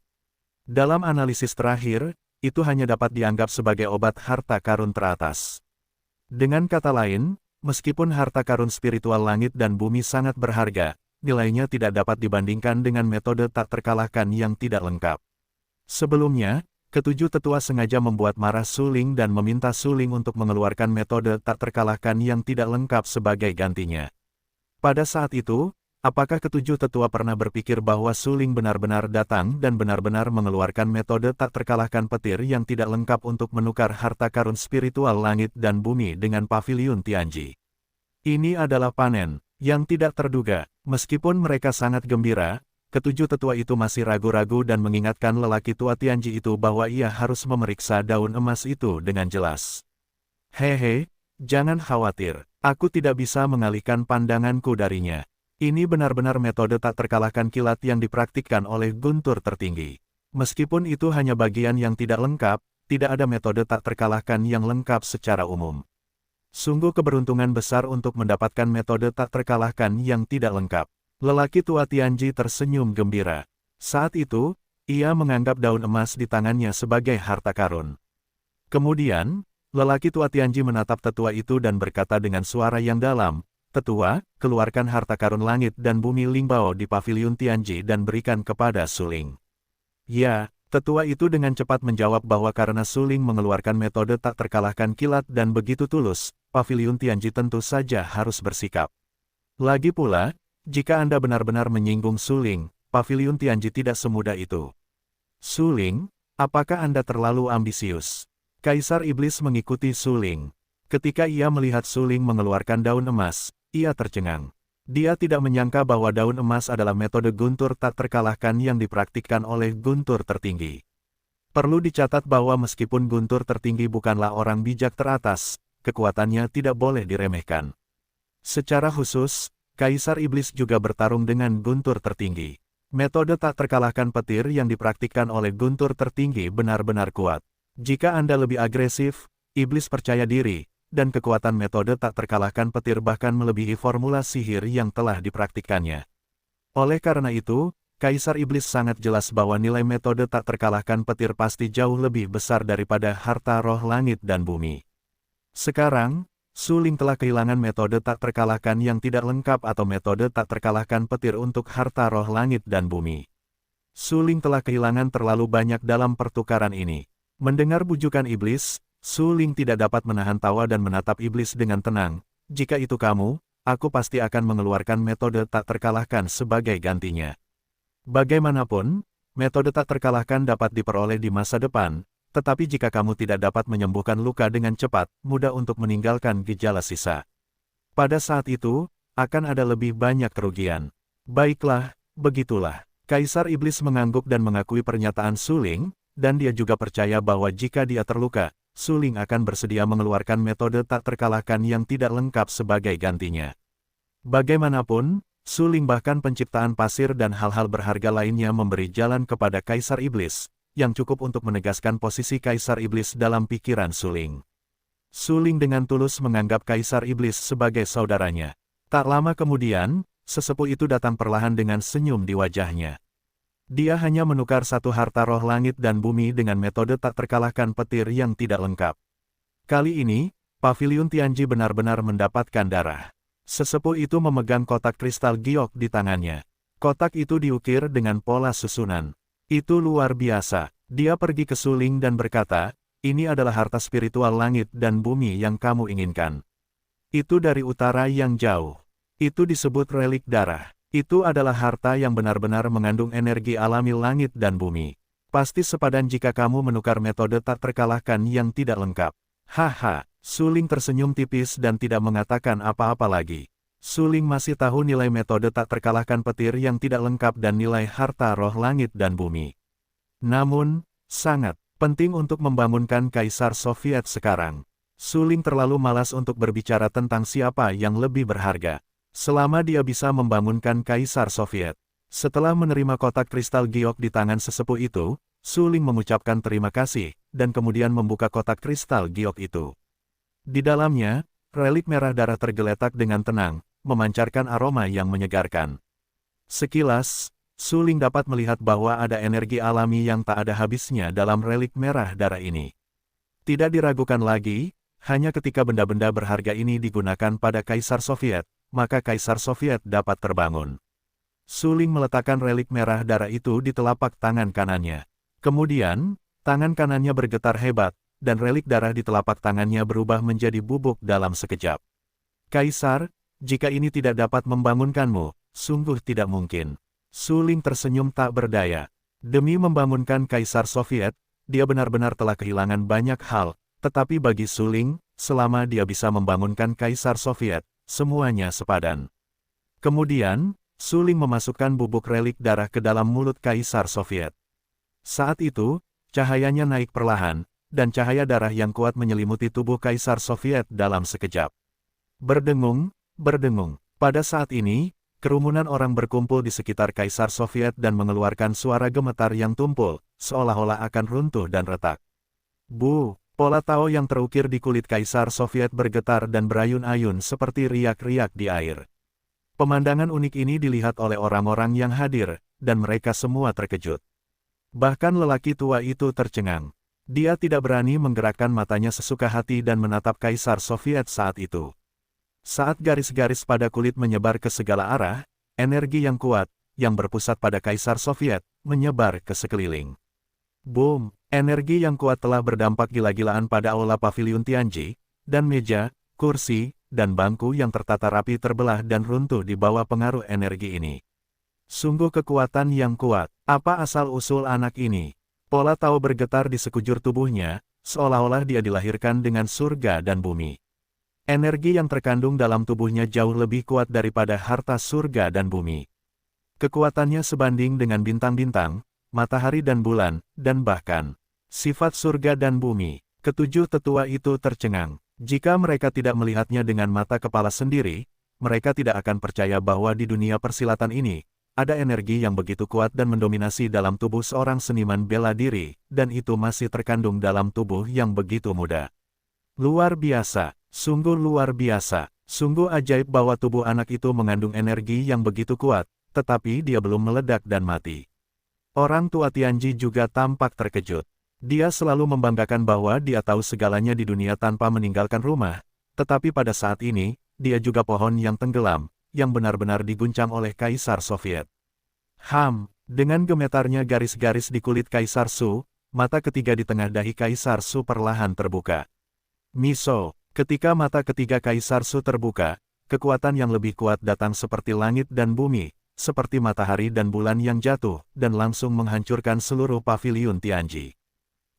Dalam analisis terakhir, itu hanya dapat dianggap sebagai obat harta karun teratas. Dengan kata lain, meskipun harta karun spiritual langit dan bumi sangat berharga, nilainya tidak dapat dibandingkan dengan metode tak terkalahkan yang tidak lengkap. Sebelumnya, ketujuh tetua sengaja membuat marah Suling dan meminta Suling untuk mengeluarkan metode tak terkalahkan yang tidak lengkap sebagai gantinya. Pada saat itu, apakah ketujuh tetua pernah berpikir bahwa Suling benar-benar datang dan benar-benar mengeluarkan metode tak terkalahkan petir yang tidak lengkap untuk menukar harta karun spiritual langit dan bumi dengan paviliun Tianji? Ini adalah panen yang tidak terduga. Meskipun mereka sangat gembira, ketujuh tetua itu masih ragu-ragu dan mengingatkan lelaki tua Tianji itu bahwa ia harus memeriksa daun emas itu dengan jelas. Hehe, jangan khawatir, aku tidak bisa mengalihkan pandanganku darinya. Ini benar-benar metode tak terkalahkan kilat yang dipraktikkan oleh guntur tertinggi. Meskipun itu hanya bagian yang tidak lengkap, tidak ada metode tak terkalahkan yang lengkap secara umum. Sungguh keberuntungan besar untuk mendapatkan metode tak terkalahkan yang tidak lengkap. Lelaki tua Tianji tersenyum gembira. Saat itu, ia menganggap daun emas di tangannya sebagai harta karun. Kemudian, lelaki tua Tianji menatap tetua itu dan berkata dengan suara yang dalam, "Tetua, keluarkan harta karun langit dan bumi Lingbao di paviliun Tianji dan berikan kepada Suling." Ya, tetua itu dengan cepat menjawab bahwa karena Suling mengeluarkan metode tak terkalahkan kilat dan begitu tulus, paviliun Tianji tentu saja harus bersikap. Lagi pula, jika Anda benar-benar menyinggung Suling, paviliun Tianji tidak semudah itu. Suling, apakah Anda terlalu ambisius? Kaisar Iblis mengikuti Suling. Ketika ia melihat Suling mengeluarkan daun emas, ia tercengang. Dia tidak menyangka bahwa daun emas adalah metode guntur tak terkalahkan yang dipraktikkan oleh guntur tertinggi. Perlu dicatat bahwa meskipun guntur tertinggi bukanlah orang bijak teratas, kekuatannya tidak boleh diremehkan. Secara khusus, Kaisar Iblis juga bertarung dengan guntur tertinggi. Metode tak terkalahkan petir yang dipraktikkan oleh guntur tertinggi benar-benar kuat. Jika Anda lebih agresif, Iblis percaya diri, dan kekuatan metode tak terkalahkan petir bahkan melebihi formula sihir yang telah dipraktikkannya. Oleh karena itu, Kaisar Iblis sangat jelas bahwa nilai metode tak terkalahkan petir pasti jauh lebih besar daripada harta roh langit dan bumi. Sekarang, Suling telah kehilangan metode tak terkalahkan yang tidak lengkap atau metode tak terkalahkan petir untuk harta roh langit dan bumi. Suling telah kehilangan terlalu banyak dalam pertukaran ini. Mendengar bujukan Iblis, Suling tidak dapat menahan tawa dan menatap Iblis dengan tenang. "Jika itu kamu, aku pasti akan mengeluarkan metode tak terkalahkan sebagai gantinya." Bagaimanapun, metode tak terkalahkan dapat diperoleh di masa depan, tetapi jika kamu tidak dapat menyembuhkan luka dengan cepat, mudah untuk meninggalkan gejala sisa. Pada saat itu, akan ada lebih banyak kerugian. Baiklah, begitulah. Kaisar Iblis mengangguk dan mengakui pernyataan Suling, dan dia juga percaya bahwa jika dia terluka, Suling akan bersedia mengeluarkan metode tak terkalahkan yang tidak lengkap sebagai gantinya. Bagaimanapun, Suling bahkan penciptaan pasir dan hal-hal berharga lainnya memberi jalan kepada Kaisar Iblis, yang cukup untuk menegaskan posisi Kaisar Iblis dalam pikiran Suling. Suling dengan tulus menganggap Kaisar Iblis sebagai saudaranya. Tak lama kemudian, sesepuh itu datang perlahan dengan senyum di wajahnya. Dia hanya menukar satu harta roh langit dan bumi dengan metode tak terkalahkan petir yang tidak lengkap. Kali ini, paviliun Tianji benar-benar mendapatkan darah. Sesepuh itu memegang kotak kristal giok di tangannya. Kotak itu diukir dengan pola susunan. Itu luar biasa. Dia pergi ke Suling dan berkata, "Ini adalah harta spiritual langit dan bumi yang kamu inginkan. Itu dari utara yang jauh. Itu disebut relik darah. Itu adalah harta yang benar-benar mengandung energi alami langit dan bumi. Pasti sepadan jika kamu menukar metode tak terkalahkan yang tidak lengkap." Haha, Suling tersenyum tipis dan tidak mengatakan apa-apa lagi. Suling masih tahu nilai metode tak terkalahkan petir yang tidak lengkap dan nilai harta roh langit dan bumi. Namun, sangat penting untuk membangunkan Kaisar Soviet sekarang. Suling terlalu malas untuk berbicara tentang siapa yang lebih berharga. Selama dia bisa membangunkan Kaisar Soviet. Setelah menerima kotak kristal giok di tangan sesepuh itu, Suling mengucapkan terima kasih, dan kemudian membuka kotak kristal giok itu. Di dalamnya, relik merah darah tergeletak dengan tenang, memancarkan aroma yang menyegarkan. Sekilas, Suling dapat melihat bahwa ada energi alami yang tak ada habisnya dalam relik merah darah ini. Tidak diragukan lagi, hanya ketika benda-benda berharga ini digunakan pada Kaisar Soviet, maka Kaisar Soviet dapat terbangun. Suling meletakkan relik merah darah itu di telapak tangan kanannya. Kemudian, tangan kanannya bergetar hebat, dan relik darah di telapak tangannya berubah menjadi bubuk dalam sekejap. "Kaisar, jika ini tidak dapat membangunkanmu, sungguh tidak mungkin." Suling tersenyum tak berdaya. Demi membangunkan Kaisar Soviet, dia benar-benar telah kehilangan banyak hal, tetapi bagi Suling, selama dia bisa membangunkan Kaisar Soviet, semuanya sepadan. Kemudian, Su Ling memasukkan bubuk relik darah ke dalam mulut Kaisar Soviet. Saat itu, cahayanya naik perlahan, dan cahaya darah yang kuat menyelimuti tubuh Kaisar Soviet dalam sekejap. Berdengung, berdengung. Pada saat ini, kerumunan orang berkumpul di sekitar Kaisar Soviet dan mengeluarkan suara gemetar yang tumpul, seolah-olah akan runtuh dan retak. Bu! Pola Tao yang terukir di kulit Kaisar Soviet bergetar dan berayun-ayun seperti riak-riak di air. Pemandangan unik ini dilihat oleh orang-orang yang hadir, dan mereka semua terkejut. Bahkan lelaki tua itu tercengang. Dia tidak berani menggerakkan matanya sesuka hati dan menatap Kaisar Soviet saat itu. Saat garis-garis pada kulit menyebar ke segala arah, energi yang kuat, yang berpusat pada Kaisar Soviet, menyebar ke sekeliling. Boom! Energi yang kuat telah berdampak gila-gilaan pada aula paviliun Tianji, dan meja, kursi, dan bangku yang tertata rapi terbelah dan runtuh di bawah pengaruh energi ini. Sungguh kekuatan yang kuat. Apa asal-usul anak ini? Pola Tao bergetar di sekujur tubuhnya, seolah-olah dia dilahirkan dengan surga dan bumi. Energi yang terkandung dalam tubuhnya jauh lebih kuat daripada harta surga dan bumi. Kekuatannya sebanding dengan bintang-bintang, matahari dan bulan, dan bahkan sifat surga dan bumi. Ketujuh tetua itu tercengang. Jika mereka tidak melihatnya dengan mata kepala sendiri, mereka tidak akan percaya bahwa di dunia persilatan ini, ada energi yang begitu kuat dan mendominasi dalam tubuh seorang seniman bela diri, dan itu masih terkandung dalam tubuh yang begitu muda. Luar biasa, sungguh luar biasa, sungguh ajaib bahwa tubuh anak itu mengandung energi yang begitu kuat, tetapi dia belum meledak dan mati. Orang tua Tianji juga tampak terkejut. Dia selalu membanggakan bahwa dia tahu segalanya di dunia tanpa meninggalkan rumah, tetapi pada saat ini, dia juga pohon yang tenggelam, yang benar-benar diguncang oleh Kaisar Soviet. Dengan gemetarnya garis-garis di kulit Kaisar Su, mata ketiga di tengah dahi Kaisar Su perlahan terbuka. Miso, ketika mata ketiga Kaisar Su terbuka, kekuatan yang lebih kuat datang seperti langit dan bumi, seperti matahari dan bulan yang jatuh, dan langsung menghancurkan seluruh paviliun Tianji.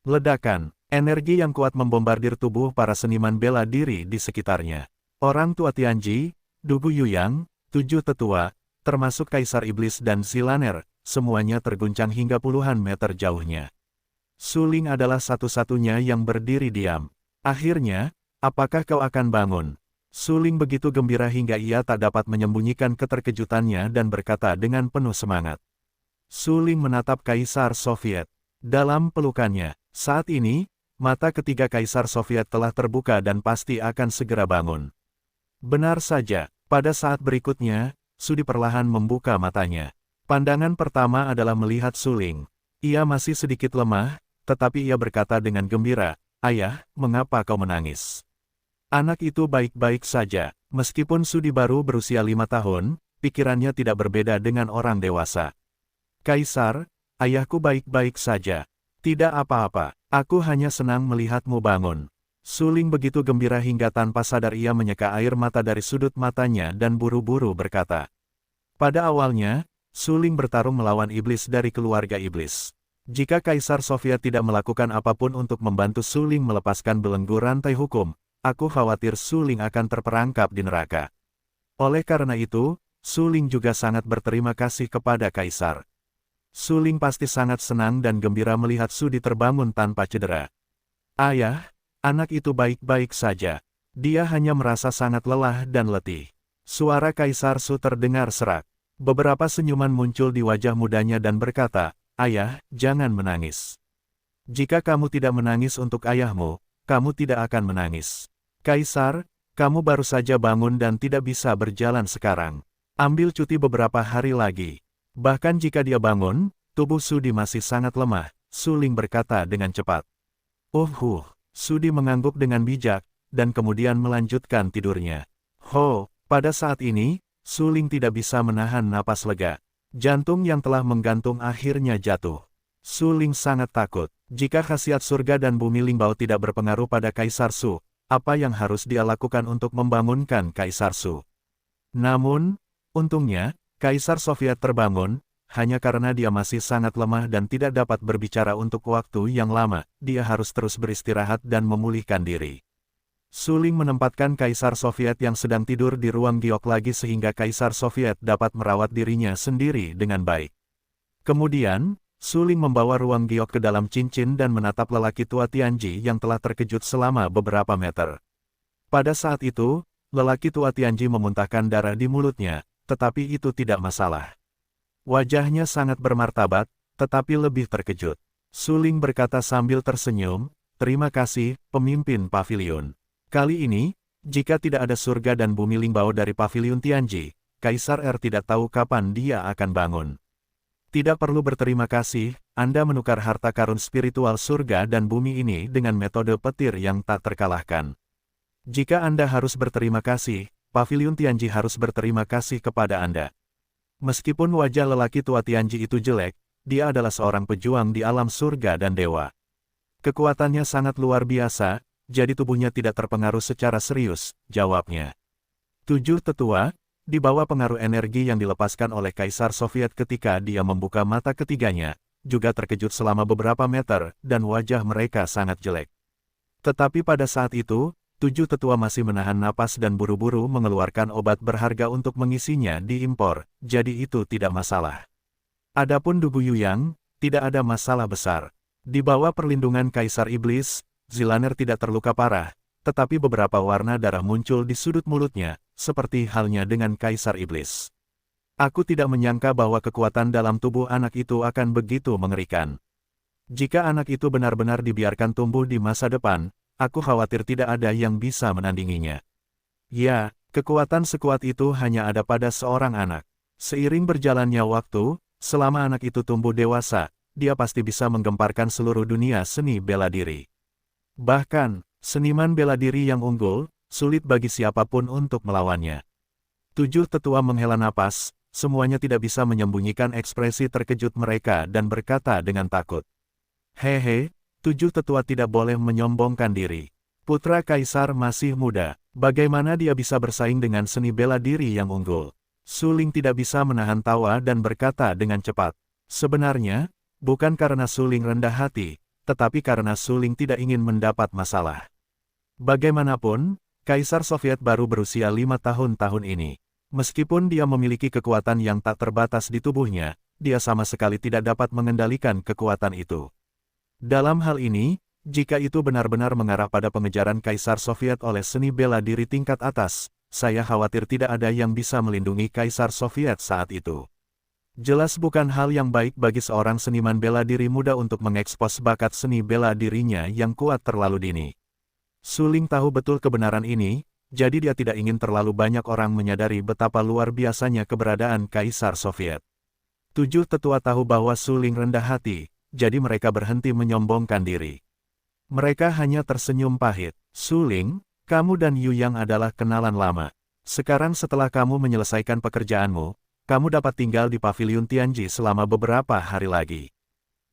Ledakan, energi yang kuat membombardir tubuh para seniman bela diri di sekitarnya. Orang tua Tianji, Dugu Yuyang, tujuh tetua, termasuk Kaisar Iblis dan Zilaner, semuanya terguncang hingga puluhan meter jauhnya. Su Ling adalah satu-satunya yang berdiri diam. Akhirnya, apakah kau akan bangun? Su Ling begitu gembira hingga ia tak dapat menyembunyikan keterkejutannya dan berkata dengan penuh semangat. Su Ling menatap Kaisar Soviet. Dalam pelukannya, saat ini, mata ketiga Kaisar Soviet telah terbuka dan pasti akan segera bangun. Benar saja, pada saat berikutnya, Su perlahan membuka matanya. Pandangan pertama adalah melihat Su Ling. Ia masih sedikit lemah, tetapi ia berkata dengan gembira, "Ayah, mengapa kau menangis?" Anak itu baik-baik saja, meskipun Su baru berusia 5 tahun, pikirannya tidak berbeda dengan orang dewasa. "Kaisar, ayahku baik-baik saja. Tidak apa-apa, aku hanya senang melihatmu bangun." Su Ling begitu gembira hingga tanpa sadar ia menyeka air mata dari sudut matanya dan buru-buru berkata. Pada awalnya, Su Ling bertarung melawan iblis dari keluarga iblis. Jika Kaisar Soviet tidak melakukan apapun untuk membantu Su Ling melepaskan belenggu rantai hukum, aku khawatir Su Ling akan terperangkap di neraka. Oleh karena itu, Su Ling juga sangat berterima kasih kepada Kaisar. Su Ling pasti sangat senang dan gembira melihat Su terbangun tanpa cedera. "Ayah, anak itu baik-baik saja. Dia hanya merasa sangat lelah dan letih." Suara Kaisar Su terdengar serak. Beberapa senyuman muncul di wajah mudanya dan berkata, "Ayah, jangan menangis. Jika kamu tidak menangis untuk ayahmu, kamu tidak akan menangis. Kaisar, kamu baru saja bangun dan tidak bisa berjalan sekarang. Ambil cuti beberapa hari lagi." Bahkan jika dia bangun, tubuh Su masih sangat lemah, Su Ling berkata dengan cepat. Su mengangguk dengan bijak, dan kemudian melanjutkan tidurnya. Pada saat ini, Su Ling tidak bisa menahan napas lega. Jantung yang telah menggantung akhirnya jatuh. Su Ling sangat takut. Jika khasiat surga dan bumi Lingbao tidak berpengaruh pada Kaisar Su, apa yang harus dia lakukan untuk membangunkan Kaisar Su? Namun, untungnya, Kaisar Soviet terbangun, hanya karena dia masih sangat lemah dan tidak dapat berbicara untuk waktu yang lama, dia harus terus beristirahat dan memulihkan diri. Su Ling menempatkan Kaisar Soviet yang sedang tidur di ruang giok lagi sehingga Kaisar Soviet dapat merawat dirinya sendiri dengan baik. Kemudian, Su Ling membawa ruang giok ke dalam cincin dan menatap lelaki tua Tianji yang telah terkejut selama beberapa meter. Pada saat itu, lelaki tua Tianji memuntahkan darah di mulutnya, tetapi itu tidak masalah. Wajahnya sangat bermartabat, tetapi lebih terkejut. Su Ling berkata sambil tersenyum, "Terima kasih, pemimpin pavilion. Kali ini, jika tidak ada surga dan bumi Lingbao dari pavilion Tianji, Kaisar Er tidak tahu kapan dia akan bangun." "Tidak perlu berterima kasih, Anda menukar harta karun spiritual surga dan bumi ini dengan metode petir yang tak terkalahkan. Jika Anda harus berterima kasih, pavilion Tianji harus berterima kasih kepada Anda." Meskipun wajah lelaki tua Tianji itu jelek, dia adalah seorang pejuang di alam surga dan dewa. Kekuatannya sangat luar biasa, jadi tubuhnya tidak terpengaruh secara serius, jawabnya. 7 tetua, di bawah pengaruh energi yang dilepaskan oleh Kaisar Soviet ketika dia membuka mata ketiganya, juga terkejut selama beberapa meter, dan wajah mereka sangat jelek. Tetapi pada saat itu, 7 tetua masih menahan napas dan buru-buru mengeluarkan obat berharga untuk mengisinya diimpor, jadi itu tidak masalah. Adapun Dugu Yuyang, tidak ada masalah besar. Di bawah perlindungan Kaisar Iblis, Zilaner tidak terluka parah, tetapi beberapa warna darah muncul di sudut mulutnya, seperti halnya dengan Kaisar Iblis. Aku tidak menyangka bahwa kekuatan dalam tubuh anak itu akan begitu mengerikan. Jika anak itu benar-benar dibiarkan tumbuh di masa depan, aku khawatir tidak ada yang bisa menandinginya. Ya, kekuatan sekuat itu hanya ada pada seorang anak. Seiring berjalannya waktu, selama anak itu tumbuh dewasa, dia pasti bisa menggemparkan seluruh dunia seni bela diri. Bahkan, seniman bela diri yang unggul, sulit bagi siapapun untuk melawannya. 7 tetua menghela napas, semuanya tidak bisa menyembunyikan ekspresi terkejut mereka dan berkata dengan takut. "Hehe, 7 tetua tidak boleh menyombongkan diri. Putra Kaisar masih muda, bagaimana dia bisa bersaing dengan seni bela diri yang unggul?" Su Ling tidak bisa menahan tawa dan berkata dengan cepat. Sebenarnya, bukan karena Su Ling rendah hati, tetapi karena Su Ling tidak ingin mendapat masalah. Bagaimanapun, Kaisar Soviet baru berusia 5 tahun ini. Meskipun dia memiliki kekuatan yang tak terbatas di tubuhnya, dia sama sekali tidak dapat mengendalikan kekuatan itu. Dalam hal ini, jika itu benar-benar mengarah pada pengejaran Kaisar Soviet oleh seni bela diri tingkat atas, saya khawatir tidak ada yang bisa melindungi Kaisar Soviet saat itu. Jelas bukan hal yang baik bagi seorang seniman bela diri muda untuk mengekspos bakat seni bela dirinya yang kuat terlalu dini. Su Ling tahu betul kebenaran ini, jadi dia tidak ingin terlalu banyak orang menyadari betapa luar biasanya keberadaan Kaisar Soviet. 7 tetua tahu bahwa Su Ling rendah hati, jadi mereka berhenti menyombongkan diri. Mereka hanya tersenyum pahit. "Su Ling, kamu dan Yu Yang adalah kenalan lama. Sekarang setelah kamu menyelesaikan pekerjaanmu, kamu dapat tinggal di pavilion Tianji selama beberapa hari lagi."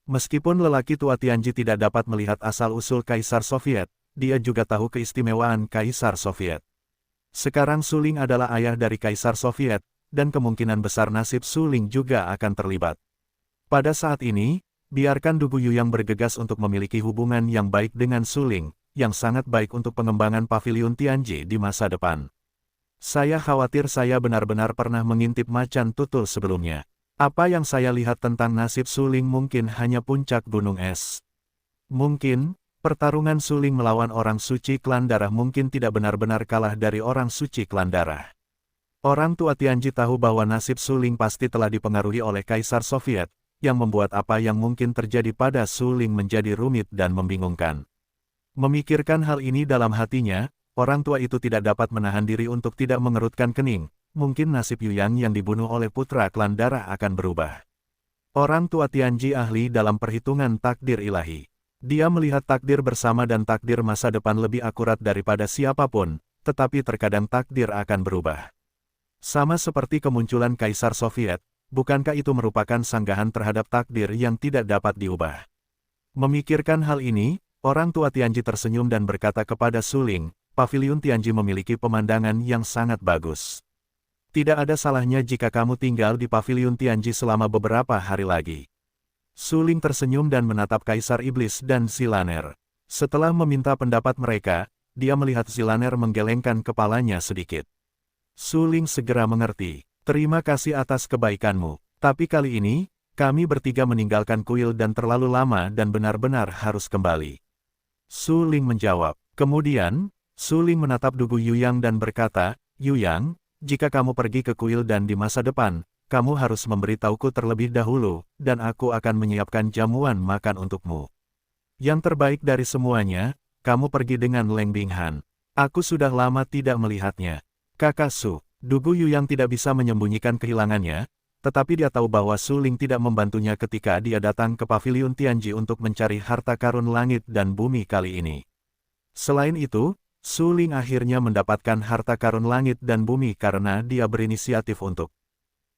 Meskipun lelaki tua Tianji tidak dapat melihat asal-usul Kaisar Soviet, dia juga tahu keistimewaan Kaisar Soviet. Sekarang Su Ling adalah ayah dari Kaisar Soviet, dan kemungkinan besar nasib Su Ling juga akan terlibat. Pada saat ini, biarkan Dugu Yuyang bergegas untuk memiliki hubungan yang baik dengan Su Ling, yang sangat baik untuk pengembangan pavilion Tianji di masa depan. Saya khawatir saya benar-benar pernah mengintip macan tutul sebelumnya. Apa yang saya lihat tentang nasib Su Ling mungkin hanya puncak gunung es. Mungkin, pertarungan Su Ling melawan orang suci klan darah mungkin tidak benar-benar kalah dari orang suci klan darah. Orang tua Tianji tahu bahwa nasib Su Ling pasti telah dipengaruhi oleh Kaisar Soviet, yang membuat apa yang mungkin terjadi pada Su Ling menjadi rumit dan membingungkan. Memikirkan hal ini dalam hatinya, orang tua itu tidak dapat menahan diri untuk tidak mengerutkan kening. Mungkin nasib Yu Yang yang dibunuh oleh putra klan darah akan berubah. Orang tua Tianji ahli dalam perhitungan takdir ilahi. Dia melihat takdir bersama dan takdir masa depan lebih akurat daripada siapapun, tetapi terkadang takdir akan berubah. Sama seperti kemunculan Kaisar Soviet, bukankah itu merupakan sanggahan terhadap takdir yang tidak dapat diubah? Memikirkan hal ini, orang tua Tianji tersenyum dan berkata kepada Su Ling, "Pavilion Tianji memiliki pemandangan yang sangat bagus. Tidak ada salahnya jika kamu tinggal di pavilion Tianji selama beberapa hari lagi." Su Ling tersenyum dan menatap Kaisar Iblis dan Zilaner. Setelah meminta pendapat mereka, dia melihat Zilaner menggelengkan kepalanya sedikit. Suling segera mengerti. Terima kasih atas kebaikanmu. Tapi kali ini, kami bertiga meninggalkan kuil dan terlalu lama dan benar-benar harus kembali. Suling menjawab. Kemudian, Suling menatap Dugu Yuyang dan berkata, Yuyang, jika kamu pergi ke kuil dan di masa depan, kamu harus memberitahuku terlebih dahulu, dan aku akan menyiapkan jamuan makan untukmu. Yang terbaik dari semuanya, kamu pergi dengan Leng Binghan. Aku sudah lama tidak melihatnya. Kakak Su, Dugu Yuyang tidak bisa menyembunyikan kehilangannya, tetapi dia tahu bahwa Suling tidak membantunya ketika dia datang ke Paviliun Tianji untuk mencari harta karun langit dan bumi kali ini. Selain itu, Suling akhirnya mendapatkan harta karun langit dan bumi karena dia berinisiatif untuk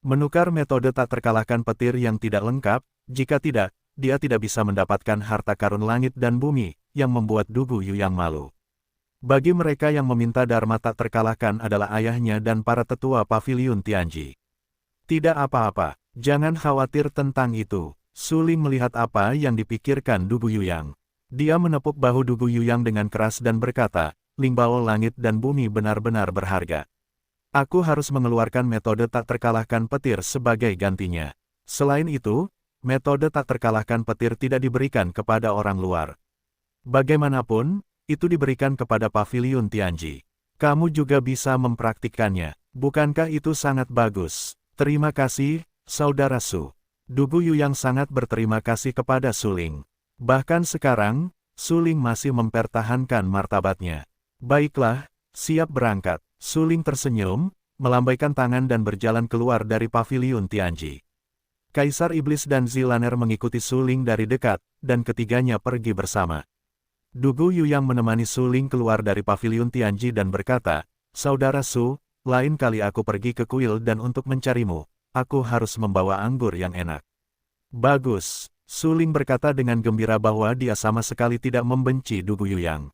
menukar metode tak terkalahkan petir yang tidak lengkap. Jika tidak, dia tidak bisa mendapatkan harta karun langit dan bumi, yang membuat Dugu Yuyang malu. Bagi mereka yang meminta Dharma tak terkalahkan adalah ayahnya dan para tetua Paviliun Tianji. Tidak apa-apa, jangan khawatir tentang itu. Suling melihat apa yang dipikirkan Dugu Yuyang. Dia menepuk bahu Dugu Yuyang dengan keras dan berkata, Lingbao langit dan bumi benar-benar berharga. Aku harus mengeluarkan metode tak terkalahkan petir sebagai gantinya. Selain itu, metode tak terkalahkan petir tidak diberikan kepada orang luar. Bagaimanapun, itu diberikan kepada Paviliun Tianji. Kamu juga bisa mempraktikkannya. Bukankah itu sangat bagus? Terima kasih, Saudara Su. Dugu Yuyang sangat berterima kasih kepada Suling. Bahkan sekarang, Suling masih mempertahankan martabatnya. Baiklah, siap berangkat. Suling tersenyum, melambaikan tangan dan berjalan keluar dari Paviliun Tianji. Kaisar Iblis dan Zilaner mengikuti Suling dari dekat, dan ketiganya pergi bersama. Dugu Yuyang menemani Suling keluar dari Paviliun Tianji dan berkata, Saudara Su, lain kali aku pergi ke kuil dan untuk mencarimu, aku harus membawa anggur yang enak. Bagus, Suling berkata dengan gembira bahwa dia sama sekali tidak membenci Dugu Yuyang.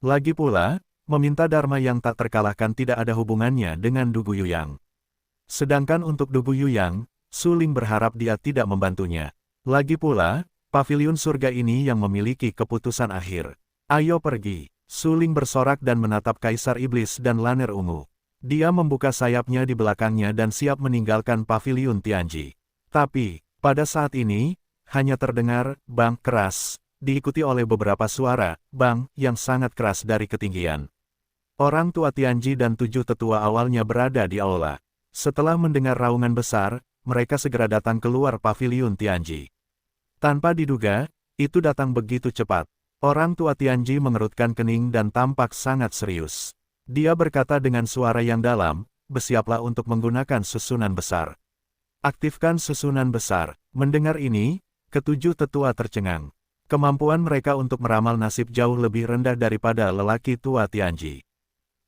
Lagi pula, meminta Dharma yang tak terkalahkan tidak ada hubungannya dengan Dugu Yuyang. Sedangkan untuk Dugu Yuyang, Suling berharap dia tidak membantunya. Lagi pula, Paviliun surga ini yang memiliki keputusan akhir. Ayo pergi. Suling bersorak dan menatap Kaisar Iblis dan Laner Ungu. Dia membuka sayapnya di belakangnya dan siap meninggalkan Paviliun Tianji. Tapi, pada saat ini, hanya terdengar bang keras, diikuti oleh beberapa suara bang yang sangat keras dari ketinggian. Orang tua Tianji dan 7 tetua awalnya berada di aula. Setelah mendengar raungan besar, mereka segera datang keluar Paviliun Tianji. Tanpa diduga, itu datang begitu cepat. Orang tua Tianji mengerutkan kening dan tampak sangat serius. Dia berkata dengan suara yang dalam, bersiaplah untuk menggunakan susunan besar. Aktifkan susunan besar. Mendengar ini, ketujuh tetua tercengang. Kemampuan mereka untuk meramal nasib jauh lebih rendah daripada lelaki tua Tianji.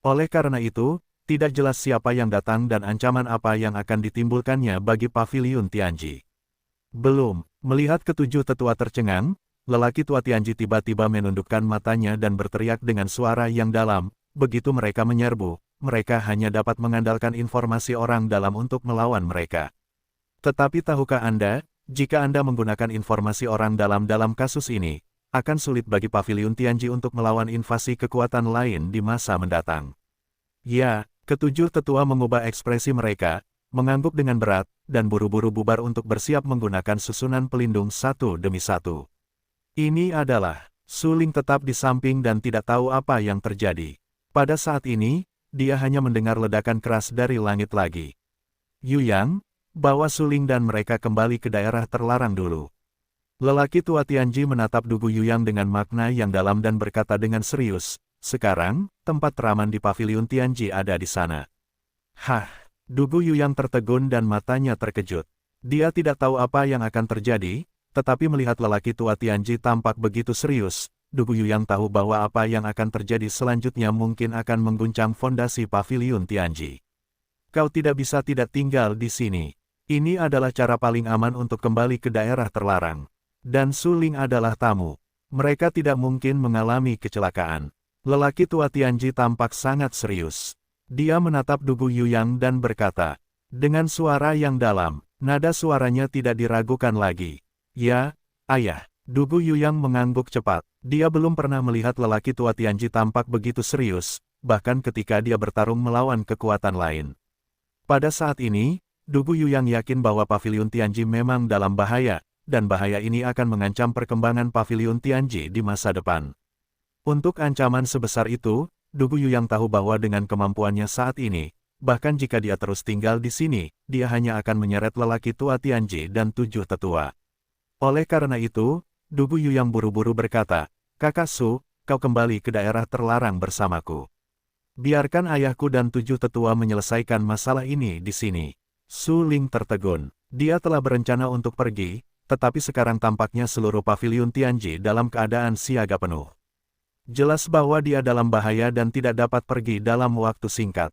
Oleh karena itu, tidak jelas siapa yang datang dan ancaman apa yang akan ditimbulkannya bagi Paviliun Tianji. Belum, melihat ketujuh tetua tercengang, lelaki tua Tianji tiba-tiba menundukkan matanya dan berteriak dengan suara yang dalam. Begitu mereka menyerbu, mereka hanya dapat mengandalkan informasi orang dalam untuk melawan mereka. Tetapi tahukah Anda, jika Anda menggunakan informasi orang dalam kasus ini, akan sulit bagi Paviliun Tianji untuk melawan invasi kekuatan lain di masa mendatang. Ya, ketujuh tetua mengubah ekspresi mereka, mengangguk dengan berat, dan buru-buru bubar untuk bersiap menggunakan susunan pelindung satu demi satu. Ini adalah, Suling tetap di samping dan tidak tahu apa yang terjadi. Pada saat ini, dia hanya mendengar ledakan keras dari langit lagi. Yuyang, bawa Suling dan mereka kembali ke daerah terlarang dulu. Lelaki tua Tianji menatap Dugu Yuyang dengan makna yang dalam dan berkata dengan serius, sekarang, tempat teraman di Paviliun Tianji ada di sana. Hah, Dugu Yuyang tertegun dan matanya terkejut. Dia tidak tahu apa yang akan terjadi, tetapi melihat lelaki tua Tianji tampak begitu serius, Dugu Yuyang tahu bahwa apa yang akan terjadi selanjutnya mungkin akan mengguncang fondasi Paviliun Tianji. Kau tidak bisa tidak tinggal di sini. Ini adalah cara paling aman untuk kembali ke daerah terlarang. Dan Suling adalah tamu. Mereka tidak mungkin mengalami kecelakaan. Lelaki tua Tianji tampak sangat serius. Dia menatap Dugu Yuyang dan berkata, dengan suara yang dalam, nada suaranya tidak diragukan lagi. Ya, ayah. Dugu Yuyang mengangguk cepat. Dia belum pernah melihat lelaki tua Tianji tampak begitu serius, bahkan ketika dia bertarung melawan kekuatan lain. Pada saat ini, Dugu Yuyang yakin bahwa Paviliun Tianji memang dalam bahaya, dan bahaya ini akan mengancam perkembangan Paviliun Tianji di masa depan. Untuk ancaman sebesar itu, Dugu Yuyang tahu bahwa dengan kemampuannya saat ini, bahkan jika dia terus tinggal di sini, dia hanya akan menyeret lelaki tua Tianji dan 7 tetua. Oleh karena itu, Dugu Yuyang buru-buru berkata, "Kakak Su, kau kembali ke daerah terlarang bersamaku. Biarkan ayahku dan 7 tetua menyelesaikan masalah ini di sini." Su Ling tertegun. Dia telah berencana untuk pergi, tetapi sekarang tampaknya seluruh Paviliun Tianji dalam keadaan siaga penuh. Jelas bahwa dia dalam bahaya dan tidak dapat pergi dalam waktu singkat.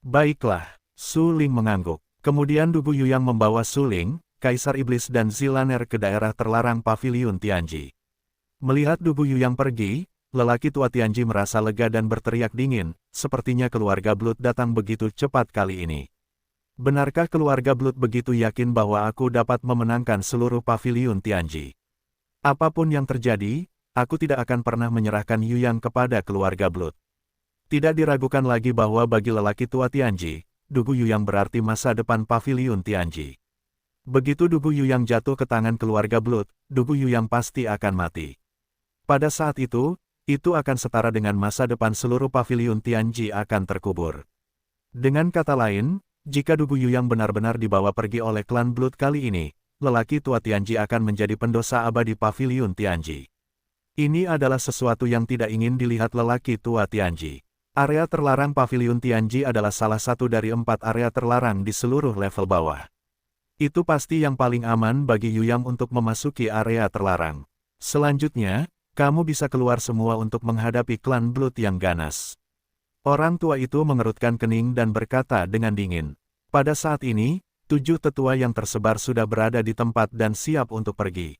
Baiklah, Su Ling mengangguk. Kemudian Dugu Yuyang membawa Su Ling, Kaisar Iblis dan Zilaner ke daerah terlarang Paviliun Tianji. Melihat Dugu Yuyang pergi, lelaki tua Tianji merasa lega dan berteriak dingin, sepertinya keluarga Blood datang begitu cepat kali ini. Benarkah keluarga Blood begitu yakin bahwa aku dapat memenangkan seluruh Paviliun Tianji? Apapun yang terjadi, aku tidak akan pernah menyerahkan Yuyang kepada keluarga Blood. Tidak diragukan lagi bahwa bagi lelaki tua Tianji, Dugu Yuyang berarti masa depan Paviliun Tianji. Begitu Dugu Yuyang jatuh ke tangan keluarga Blood, Dugu Yuyang pasti akan mati. Pada saat itu akan setara dengan masa depan seluruh Paviliun Tianji akan terkubur. Dengan kata lain, jika Dugu Yuyang benar-benar dibawa pergi oleh klan Blood kali ini, lelaki tua Tianji akan menjadi pendosa abadi Paviliun Tianji. Ini adalah sesuatu yang tidak ingin dilihat lelaki tua Tianji. Area terlarang Paviliun Tianji adalah salah satu dari 4 area terlarang di seluruh level bawah. Itu pasti yang paling aman bagi Yuyang untuk memasuki area terlarang. Selanjutnya, kamu bisa keluar semua untuk menghadapi klan Blood yang ganas. Orang tua itu mengerutkan kening dan berkata dengan dingin. Pada saat ini, 7 tetua yang tersebar sudah berada di tempat dan siap untuk pergi.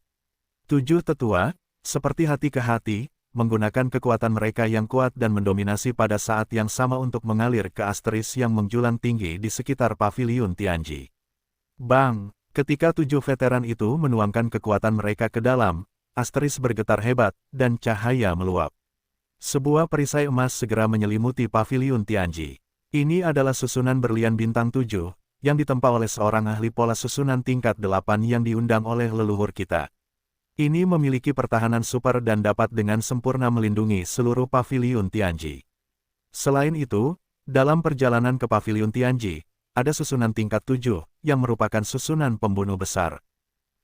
7 tetua, seperti hati ke hati, menggunakan kekuatan mereka yang kuat dan mendominasi pada saat yang sama untuk mengalir ke asteris yang menjulang tinggi di sekitar Paviliun Tianji. Bang! Ketika 7 veteran itu menuangkan kekuatan mereka ke dalam, asteris bergetar hebat, dan cahaya meluap. Sebuah perisai emas segera menyelimuti Paviliun Tianji. Ini adalah susunan berlian bintang 7, yang ditempa oleh seorang ahli pola susunan tingkat 8 yang diundang oleh leluhur kita. Ini memiliki pertahanan super dan dapat dengan sempurna melindungi seluruh Paviliun Tianji. Selain itu, dalam perjalanan ke Paviliun Tianji, ada susunan tingkat 7, yang merupakan susunan pembunuh besar.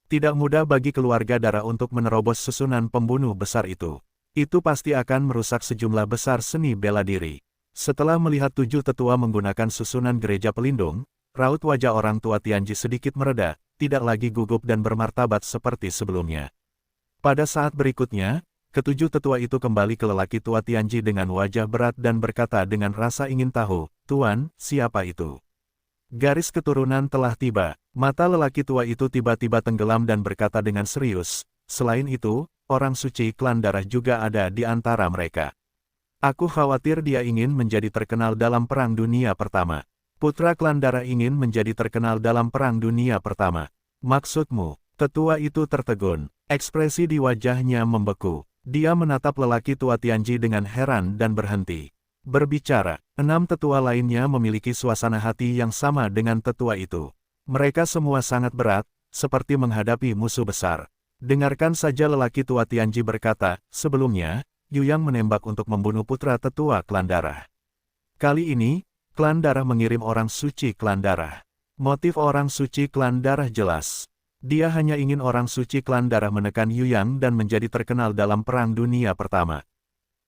Tidak mudah bagi keluarga darah untuk menerobos susunan pembunuh besar itu. Itu pasti akan merusak sejumlah besar seni bela diri. Setelah melihat 7 tetua menggunakan susunan gereja pelindung, raut wajah orang tua Tianji sedikit mereda, tidak lagi gugup dan bermartabat seperti sebelumnya. Pada saat berikutnya, ketujuh tetua itu kembali ke lelaki tua Tianji dengan wajah berat dan berkata dengan rasa ingin tahu, "Tuan, siapa itu?" Garis keturunan telah tiba. Mata lelaki tua itu tiba-tiba tenggelam dan berkata dengan serius, "Selain itu, orang suci klan darah juga ada di antara mereka. Aku khawatir dia ingin menjadi terkenal dalam Perang Dunia Pertama. Putra klan darah ingin menjadi terkenal dalam Perang Dunia Pertama. Maksudmu?" Tetua itu tertegun. Ekspresi di wajahnya membeku. Dia menatap lelaki tua Tianji dengan heran dan berhenti berbicara. 6 tetua lainnya memiliki suasana hati yang sama dengan tetua itu. Mereka semua sangat berat, seperti menghadapi musuh besar. Dengarkan saja, lelaki tua Tianji berkata, "Sebelumnya, Yuyang menembak untuk membunuh putra tetua klan darah. Kali ini, klan darah mengirim orang suci klan darah. Motif orang suci klan darah jelas. Dia hanya ingin orang suci klan darah menekan Yuyang dan menjadi terkenal dalam Perang Dunia Pertama.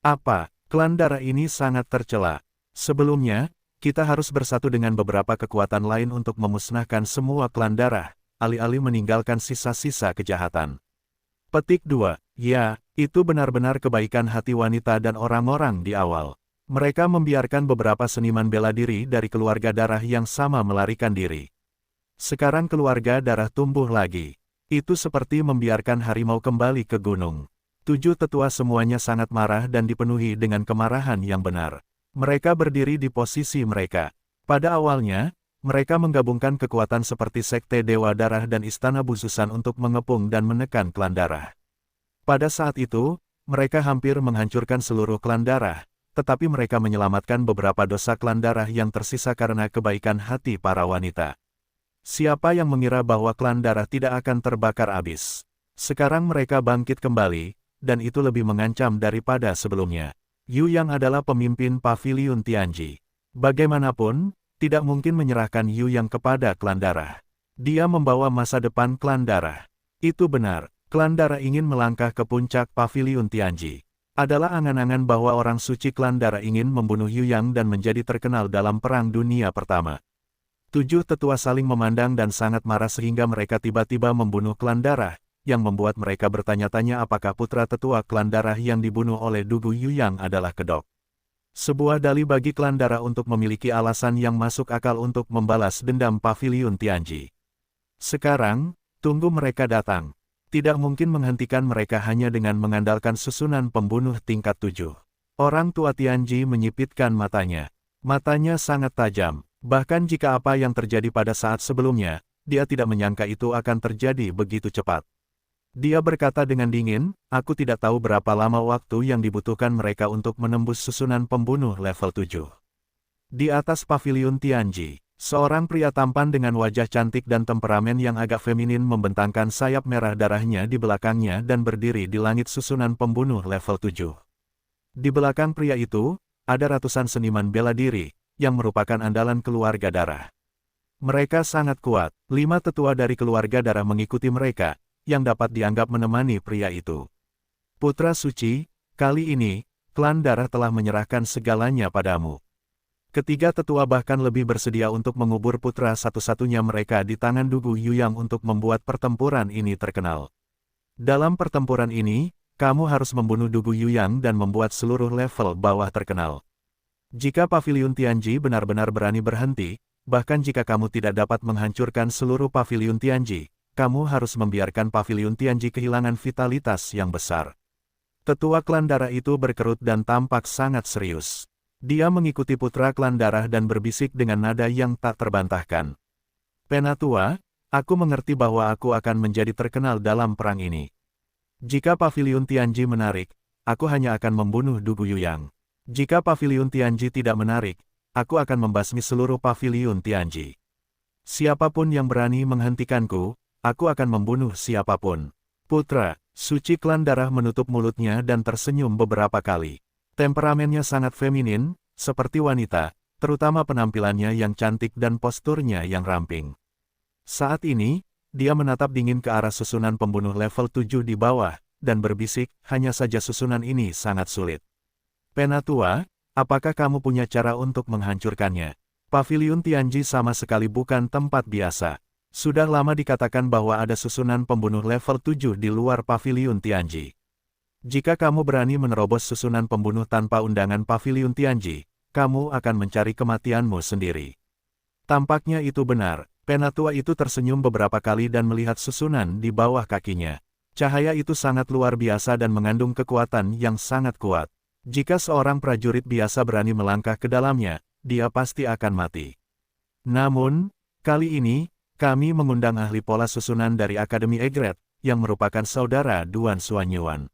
Apa? Klan darah ini sangat tercela. Sebelumnya, kita harus bersatu dengan beberapa kekuatan lain untuk memusnahkan semua klan darah, alih-alih meninggalkan sisa-sisa kejahatan." Petik 2. Ya, itu benar-benar kebaikan hati wanita dan orang-orang di awal. Mereka membiarkan beberapa seniman bela diri dari keluarga darah yang sama melarikan diri. Sekarang keluarga darah tumbuh lagi. Itu seperti membiarkan harimau kembali ke gunung. 7 tetua semuanya sangat marah dan dipenuhi dengan kemarahan yang benar. Mereka berdiri di posisi mereka. Pada awalnya, mereka menggabungkan kekuatan seperti Sekte Dewa Darah dan Istana Bususan untuk mengepung dan menekan klan darah. Pada saat itu, mereka hampir menghancurkan seluruh klan darah, tetapi mereka menyelamatkan beberapa dosa klan darah yang tersisa karena kebaikan hati para wanita. Siapa yang mengira bahwa klan darah tidak akan terbakar habis? Sekarang mereka bangkit kembali, dan itu lebih mengancam daripada sebelumnya. Yu Yang adalah pemimpin Paviliun Tianji. Bagaimanapun, tidak mungkin menyerahkan Yu Yang kepada klan darah. Dia membawa masa depan klan darah. Itu benar, klan darah ingin melangkah ke puncak Paviliun Tianji. Adalah angan-angan bahwa orang suci klan darah ingin membunuh Yu Yang dan menjadi terkenal dalam Perang Dunia Pertama. 7 tetua saling memandang dan sangat marah sehingga mereka tiba-tiba membunuh klan darah, yang membuat mereka bertanya-tanya apakah putra tetua klan darah yang dibunuh oleh Dugu Yu Yang adalah kedok. Sebuah dalih bagi klan darah untuk memiliki alasan yang masuk akal untuk membalas dendam Paviliun Tianji. Sekarang, tunggu mereka datang. Tidak mungkin menghentikan mereka hanya dengan mengandalkan susunan pembunuh tingkat 7. Orang tua Tianji menyipitkan matanya. Matanya sangat tajam. Bahkan jika apa yang terjadi pada saat sebelumnya, dia tidak menyangka itu akan terjadi begitu cepat. Dia berkata dengan dingin, aku tidak tahu berapa lama waktu yang dibutuhkan mereka untuk menembus susunan pembunuh level 7. Di atas Paviliun Tianji, seorang pria tampan dengan wajah cantik dan temperamen yang agak feminin membentangkan sayap merah darahnya di belakangnya dan berdiri di langit susunan pembunuh level 7. Di belakang pria itu, ada ratusan seniman bela diri, yang merupakan andalan keluarga darah. Mereka sangat kuat, 5 tetua dari keluarga darah mengikuti mereka, yang dapat dianggap menemani pria itu. Putra suci, kali ini, klan darah telah menyerahkan segalanya padamu. Ketiga tetua bahkan lebih bersedia untuk mengubur putra satu-satunya mereka di tangan Dugu Yu Yang untuk membuat pertempuran ini terkenal. Dalam pertempuran ini, kamu harus membunuh Dugu Yu Yang dan membuat seluruh level bawah terkenal. Jika Paviliun Tianji benar-benar berani berhenti, bahkan jika kamu tidak dapat menghancurkan seluruh Paviliun Tianji, kamu harus membiarkan Paviliun Tianji kehilangan vitalitas yang besar. Tetua klan darah itu berkerut dan tampak sangat serius. Dia mengikuti putra klan darah dan berbisik dengan nada yang tak terbantahkan. Penatua, aku mengerti bahwa aku akan menjadi terkenal dalam perang ini. Jika Paviliun Tianji menarik, aku hanya akan membunuh Dugu Yu Yang. Jika Paviliun Tianji tidak menarik, aku akan membasmi seluruh Paviliun Tianji. Siapapun yang berani menghentikanku, aku akan membunuh siapapun. Putra suci klan darah menutup mulutnya dan tersenyum beberapa kali. Temperamennya sangat feminin, seperti wanita, terutama penampilannya yang cantik dan posturnya yang ramping. Saat ini, dia menatap dingin ke arah susunan pembunuh level 7 di bawah, dan berbisik, hanya saja susunan ini sangat sulit. Penatua, apakah kamu punya cara untuk menghancurkannya? Paviliun Tianji sama sekali bukan tempat biasa. Sudah lama dikatakan bahwa ada susunan pembunuh level 7 di luar Paviliun Tianji. Jika kamu berani menerobos susunan pembunuh tanpa undangan Paviliun Tianji, kamu akan mencari kematianmu sendiri. Tampaknya itu benar. Penatua itu tersenyum beberapa kali dan melihat susunan di bawah kakinya. Cahaya itu sangat luar biasa dan mengandung kekuatan yang sangat kuat. Jika seorang prajurit biasa berani melangkah ke dalamnya, dia pasti akan mati. Namun, kali ini, kami mengundang ahli pola susunan dari Akademi Egret, yang merupakan saudara Duan Xuanyuan.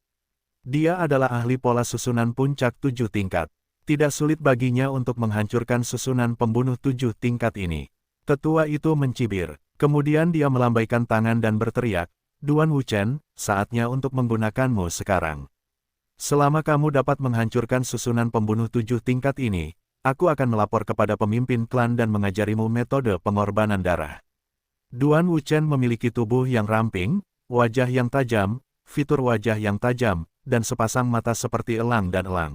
Dia adalah ahli pola susunan puncak 7 tingkat. Tidak sulit baginya untuk menghancurkan susunan pembunuh 7 tingkat ini. Tetua itu mencibir. Kemudian dia melambaikan tangan dan berteriak, Duan Wuchen, saatnya untuk menggunakanmu sekarang. Selama kamu dapat menghancurkan susunan pembunuh 7 tingkat ini, aku akan melapor kepada pemimpin klan dan mengajarimu metode pengorbanan darah. Duan Wuchen memiliki tubuh yang ramping, wajah yang tajam, fitur wajah yang tajam, dan sepasang mata seperti elang dan elang.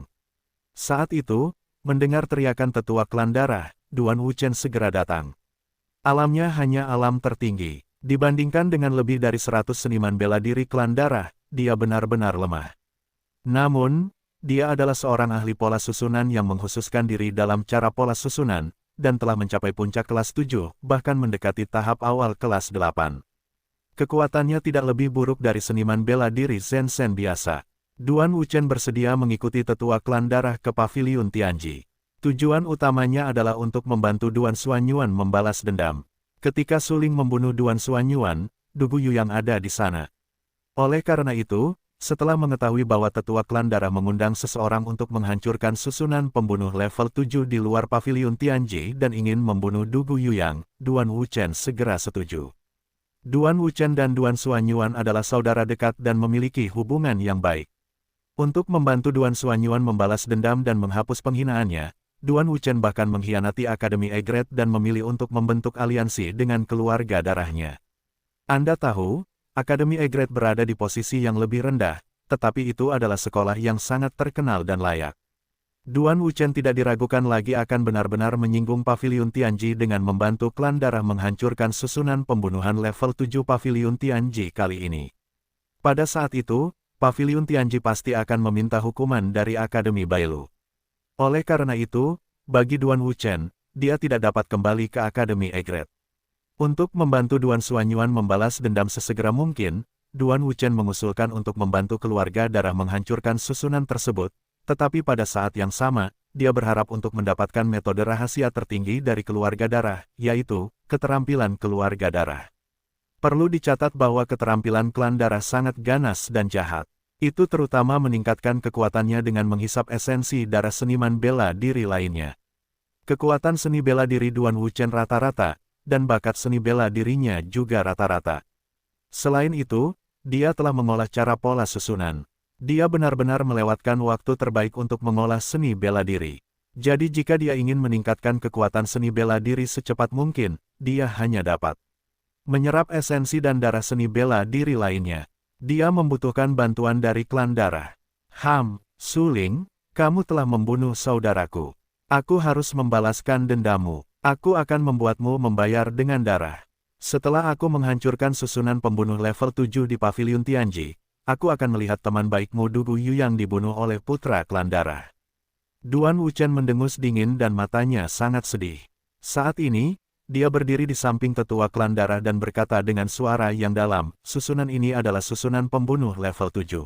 Saat itu, mendengar teriakan tetua klan darah, Duan Wuchen segera datang. Alamnya hanya alam tertinggi. Dibandingkan dengan lebih dari 100 seniman bela diri klan darah, dia benar-benar lemah. Namun, dia adalah seorang ahli pola susunan yang mengkhususkan diri dalam cara pola susunan, dan telah mencapai puncak kelas 7, bahkan mendekati tahap awal kelas 8. Kekuatannya tidak lebih buruk dari seniman bela diri Zhen Shen biasa. Duan Wuchen bersedia mengikuti tetua klan darah ke Paviliun Tianji. Tujuan utamanya adalah untuk membantu Duan Xuanyuan membalas dendam. Ketika Suling membunuh Duan Xuanyuan, Dugu Yu yang ada di sana. Oleh karena itu, setelah mengetahui bahwa tetua klan darah mengundang seseorang untuk menghancurkan susunan pembunuh level 7 di luar paviliun Tianji dan ingin membunuh Du Guiyang, Duan Wuchen segera setuju. Duan Wuchen dan Duan Xuanyuan adalah saudara dekat dan memiliki hubungan yang baik. Untuk membantu Duan Xuanyuan membalas dendam dan menghapus penghinaannya, Duan Wuchen bahkan mengkhianati Akademi Egret dan memilih untuk membentuk aliansi dengan keluarga darahnya. Anda tahu, Akademi Egret berada di posisi yang lebih rendah, tetapi itu adalah sekolah yang sangat terkenal dan layak. Duan Wuchen tidak diragukan lagi akan benar-benar menyinggung Paviliun Tianji dengan membantu klan darah menghancurkan susunan pembunuhan level 7 Paviliun Tianji kali ini. Pada saat itu, Paviliun Tianji pasti akan meminta hukuman dari Akademi Bailu. Oleh karena itu, bagi Duan Wuchen, dia tidak dapat kembali ke Akademi Egret. Untuk membantu Duan Xuanyuan membalas dendam sesegera mungkin, Duan Wuchen mengusulkan untuk membantu keluarga darah menghancurkan susunan tersebut, tetapi pada saat yang sama, dia berharap untuk mendapatkan metode rahasia tertinggi dari keluarga darah, yaitu keterampilan keluarga darah. Perlu dicatat bahwa keterampilan klan darah sangat ganas dan jahat. Itu terutama meningkatkan kekuatannya dengan menghisap esensi darah seniman bela diri lainnya. Kekuatan seni bela diri Duan Wuchen rata-rata, dan bakat seni bela dirinya juga rata-rata. Selain itu, dia telah mengolah cara pola susunan. Dia benar-benar melewatkan waktu terbaik untuk mengolah seni bela diri. Jadi jika dia ingin meningkatkan kekuatan seni bela diri secepat mungkin, dia hanya dapat menyerap esensi dan darah seni bela diri lainnya. Dia membutuhkan bantuan dari klan darah. Suling, kamu telah membunuh saudaraku. Aku harus membalaskan dendamu. Aku akan membuatmu membayar dengan darah. Setelah aku menghancurkan susunan pembunuh level 7 di Paviliun Tianji, aku akan melihat teman baikmu Du Guiyang dibunuh oleh putra klan darah. Duan Wuchen mendengus dingin dan matanya sangat sedih. Saat ini, dia berdiri di samping tetua klan darah dan berkata dengan suara yang dalam, susunan ini adalah susunan pembunuh level 7.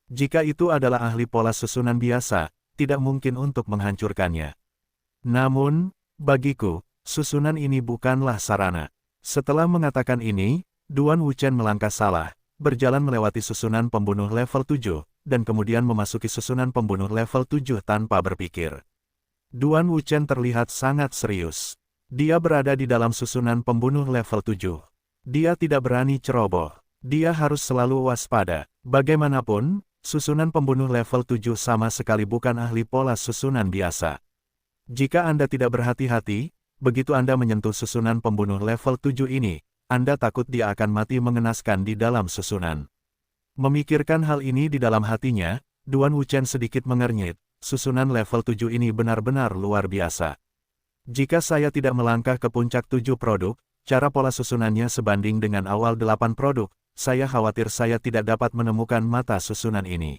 Jika itu adalah ahli pola susunan biasa, tidak mungkin untuk menghancurkannya. Namun, bagiku, susunan ini bukanlah sarana. Setelah mengatakan ini, Duan Wuchen melangkah salah, berjalan melewati susunan pembunuh level 7, dan kemudian memasuki susunan pembunuh level 7 tanpa berpikir. Duan Wuchen terlihat sangat serius. Dia berada di dalam susunan pembunuh level 7. Dia tidak berani ceroboh. Dia harus selalu waspada. Bagaimanapun, susunan pembunuh level 7 sama sekali bukan ahli pola susunan biasa. Jika Anda tidak berhati-hati, begitu Anda menyentuh susunan pembunuh level 7 ini, Anda takut dia akan mati mengenaskan di dalam susunan. Memikirkan hal ini di dalam hatinya, Duan Wuchen sedikit mengernyit, susunan level 7 ini benar-benar luar biasa. Jika saya tidak melangkah ke puncak 7 produk, cara pola susunannya sebanding dengan awal 8 produk, saya khawatir saya tidak dapat menemukan mata susunan ini.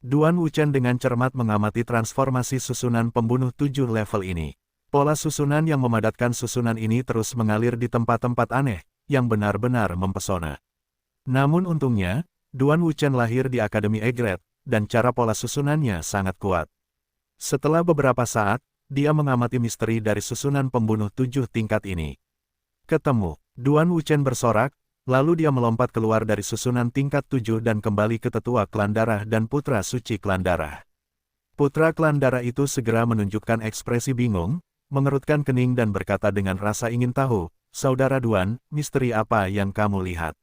Duan Wuchen dengan cermat mengamati transformasi susunan pembunuh 7 level ini. Pola susunan yang memadatkan susunan ini terus mengalir di tempat-tempat aneh, yang benar-benar mempesona. Namun untungnya, Duan Wuchen lahir di Akademi Egret, dan cara pola susunannya sangat kuat. Setelah beberapa saat, dia mengamati misteri dari susunan pembunuh 7 tingkat ini. Ketemu, Duan Wuchen bersorak, lalu dia melompat keluar dari susunan tingkat 7 dan kembali ke tetua klan darah dan putra suci klan darah. Putra klan darah itu segera menunjukkan ekspresi bingung, mengerutkan kening dan berkata dengan rasa ingin tahu, "Saudara Duan, misteri apa yang kamu lihat?"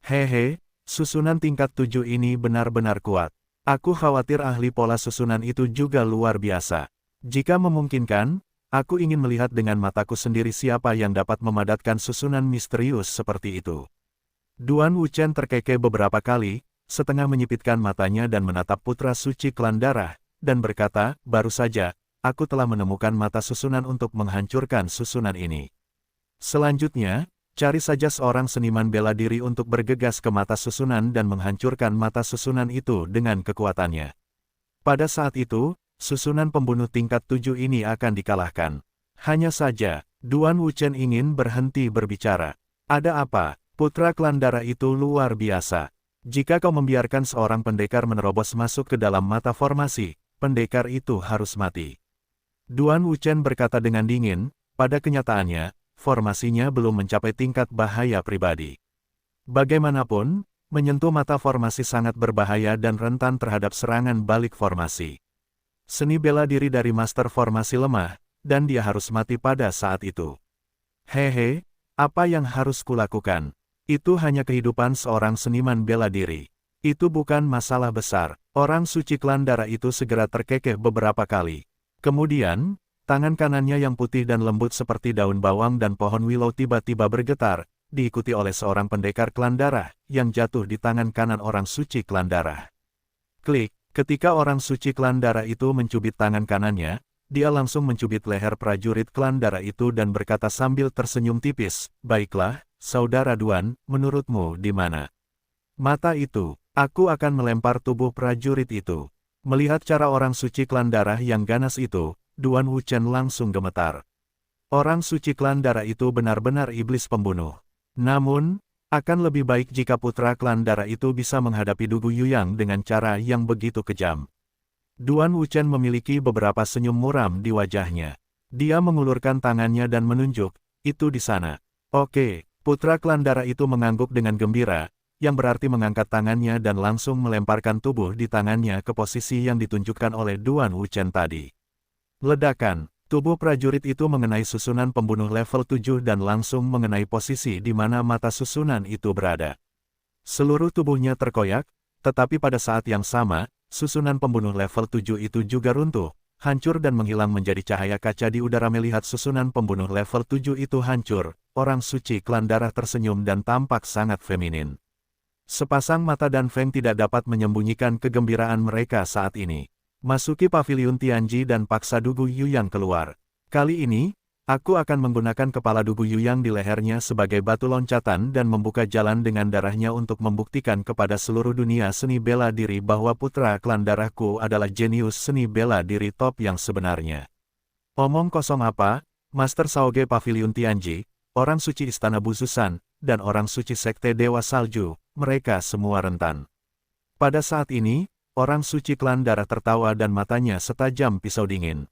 "Hehe, susunan tingkat 7 ini benar-benar kuat. Aku khawatir ahli pola susunan itu juga luar biasa. Jika memungkinkan, aku ingin melihat dengan mataku sendiri siapa yang dapat memadatkan susunan misterius seperti itu." Duan Wuchen terkekeh beberapa kali, setengah menyipitkan matanya dan menatap putra suci klan darah, dan berkata, "Baru saja, aku telah menemukan mata susunan untuk menghancurkan susunan ini. Selanjutnya, cari saja seorang seniman bela diri untuk bergegas ke mata susunan dan menghancurkan mata susunan itu dengan kekuatannya. Pada saat itu, susunan pembunuh tingkat 7 ini akan dikalahkan." Hanya saja, Duan Wuchen ingin berhenti berbicara. "Ada apa? Putra klan darah itu luar biasa. Jika kau membiarkan seorang pendekar menerobos masuk ke dalam mata formasi, pendekar itu harus mati." Duan Wuchen berkata dengan dingin, pada kenyataannya, formasinya belum mencapai tingkat bahaya pribadi. Bagaimanapun, Menyentuh mata formasi sangat berbahaya dan rentan terhadap serangan balik formasi. Seni bela diri dari master formasi lemah, dan dia harus mati pada saat itu. Hehe, apa yang harus kulakukan? Itu hanya kehidupan seorang seniman bela diri. Itu bukan masalah besar. Orang suci klan darah itu segera terkekeh beberapa kali. Kemudian, tangan kanannya yang putih dan lembut seperti daun bawang dan pohon willow tiba-tiba bergetar, diikuti oleh seorang pendekar klan darah, yang jatuh di tangan kanan orang suci klan darah. Klik, ketika orang suci klan darah itu mencubit tangan kanannya, dia langsung mencubit leher prajurit klan darah itu dan berkata sambil tersenyum tipis, "Baiklah, Saudara Duan, menurutmu di mana mata itu? Aku akan melempar tubuh prajurit itu." Melihat cara orang suci klan darah yang ganas itu, Duan Wuchen langsung gemetar. Orang suci klan darah itu benar-benar iblis pembunuh. Namun, akan lebih baik jika putra klan darah itu bisa menghadapi Dugu Yuyang dengan cara yang begitu kejam. Duan Wuchen memiliki beberapa senyum muram di wajahnya. Dia mengulurkan tangannya dan menunjuk, "Itu di sana." "Oke." Putra klan darah itu mengangguk dengan gembira, yang berarti mengangkat tangannya dan langsung melemparkan tubuh di tangannya ke posisi yang ditunjukkan oleh Duan Wuchen tadi. Ledakan, tubuh prajurit itu mengenai susunan pembunuh level 7 dan langsung mengenai posisi di mana mata susunan itu berada. Seluruh tubuhnya terkoyak, tetapi pada saat yang sama, susunan pembunuh level 7 itu juga runtuh, hancur dan menghilang menjadi cahaya kaca di udara. Melihat susunan pembunuh level 7 itu hancur, orang suci klan darah tersenyum dan tampak sangat feminin. Sepasang mata dan Feng tidak dapat menyembunyikan kegembiraan mereka saat ini. Masuki paviliun Tianji dan paksa Dugu Yuyang keluar. Kali ini, aku akan menggunakan kepala Dugu Yuyang di lehernya sebagai batu loncatan dan membuka jalan dengan darahnya untuk membuktikan kepada seluruh dunia seni bela diri bahwa putra klan darahku adalah jenius seni bela diri top yang sebenarnya. Omong kosong apa, Master Saoge Paviliun Tianji, orang suci Istana Bususan, dan orang suci Sekte Dewa Salju, mereka semua rentan. Pada saat ini, orang suci klan darah tertawa dan matanya setajam pisau dingin.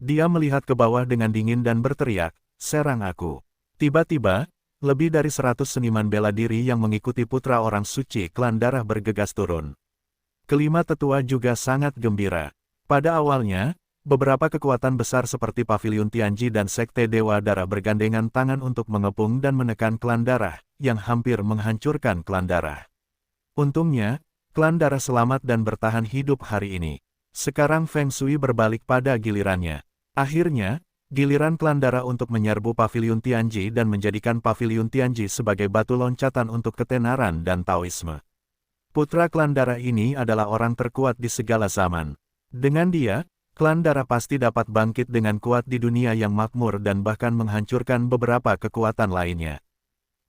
Dia melihat ke bawah dengan dingin dan berteriak, "Serang aku." Tiba-tiba, lebih dari 100 seniman bela diri yang mengikuti putra orang suci klan darah bergegas turun. Kelima tetua juga sangat gembira. Pada awalnya, beberapa kekuatan besar seperti Paviliun Tianji dan Sekte Dewa Darah bergandengan tangan untuk mengepung dan menekan klan darah, yang hampir menghancurkan klan darah. Untungnya, klan darah selamat dan bertahan hidup hari ini. Sekarang Feng Shui berbalik pada gilirannya. Akhirnya, giliran klan darah untuk menyerbu Paviliun Tianji dan menjadikan Paviliun Tianji sebagai batu loncatan untuk ketenaran dan Taoisme. Putra klan darah ini adalah orang terkuat di segala zaman. Dengan dia, klan darah pasti dapat bangkit dengan kuat di dunia yang makmur dan bahkan menghancurkan beberapa kekuatan lainnya.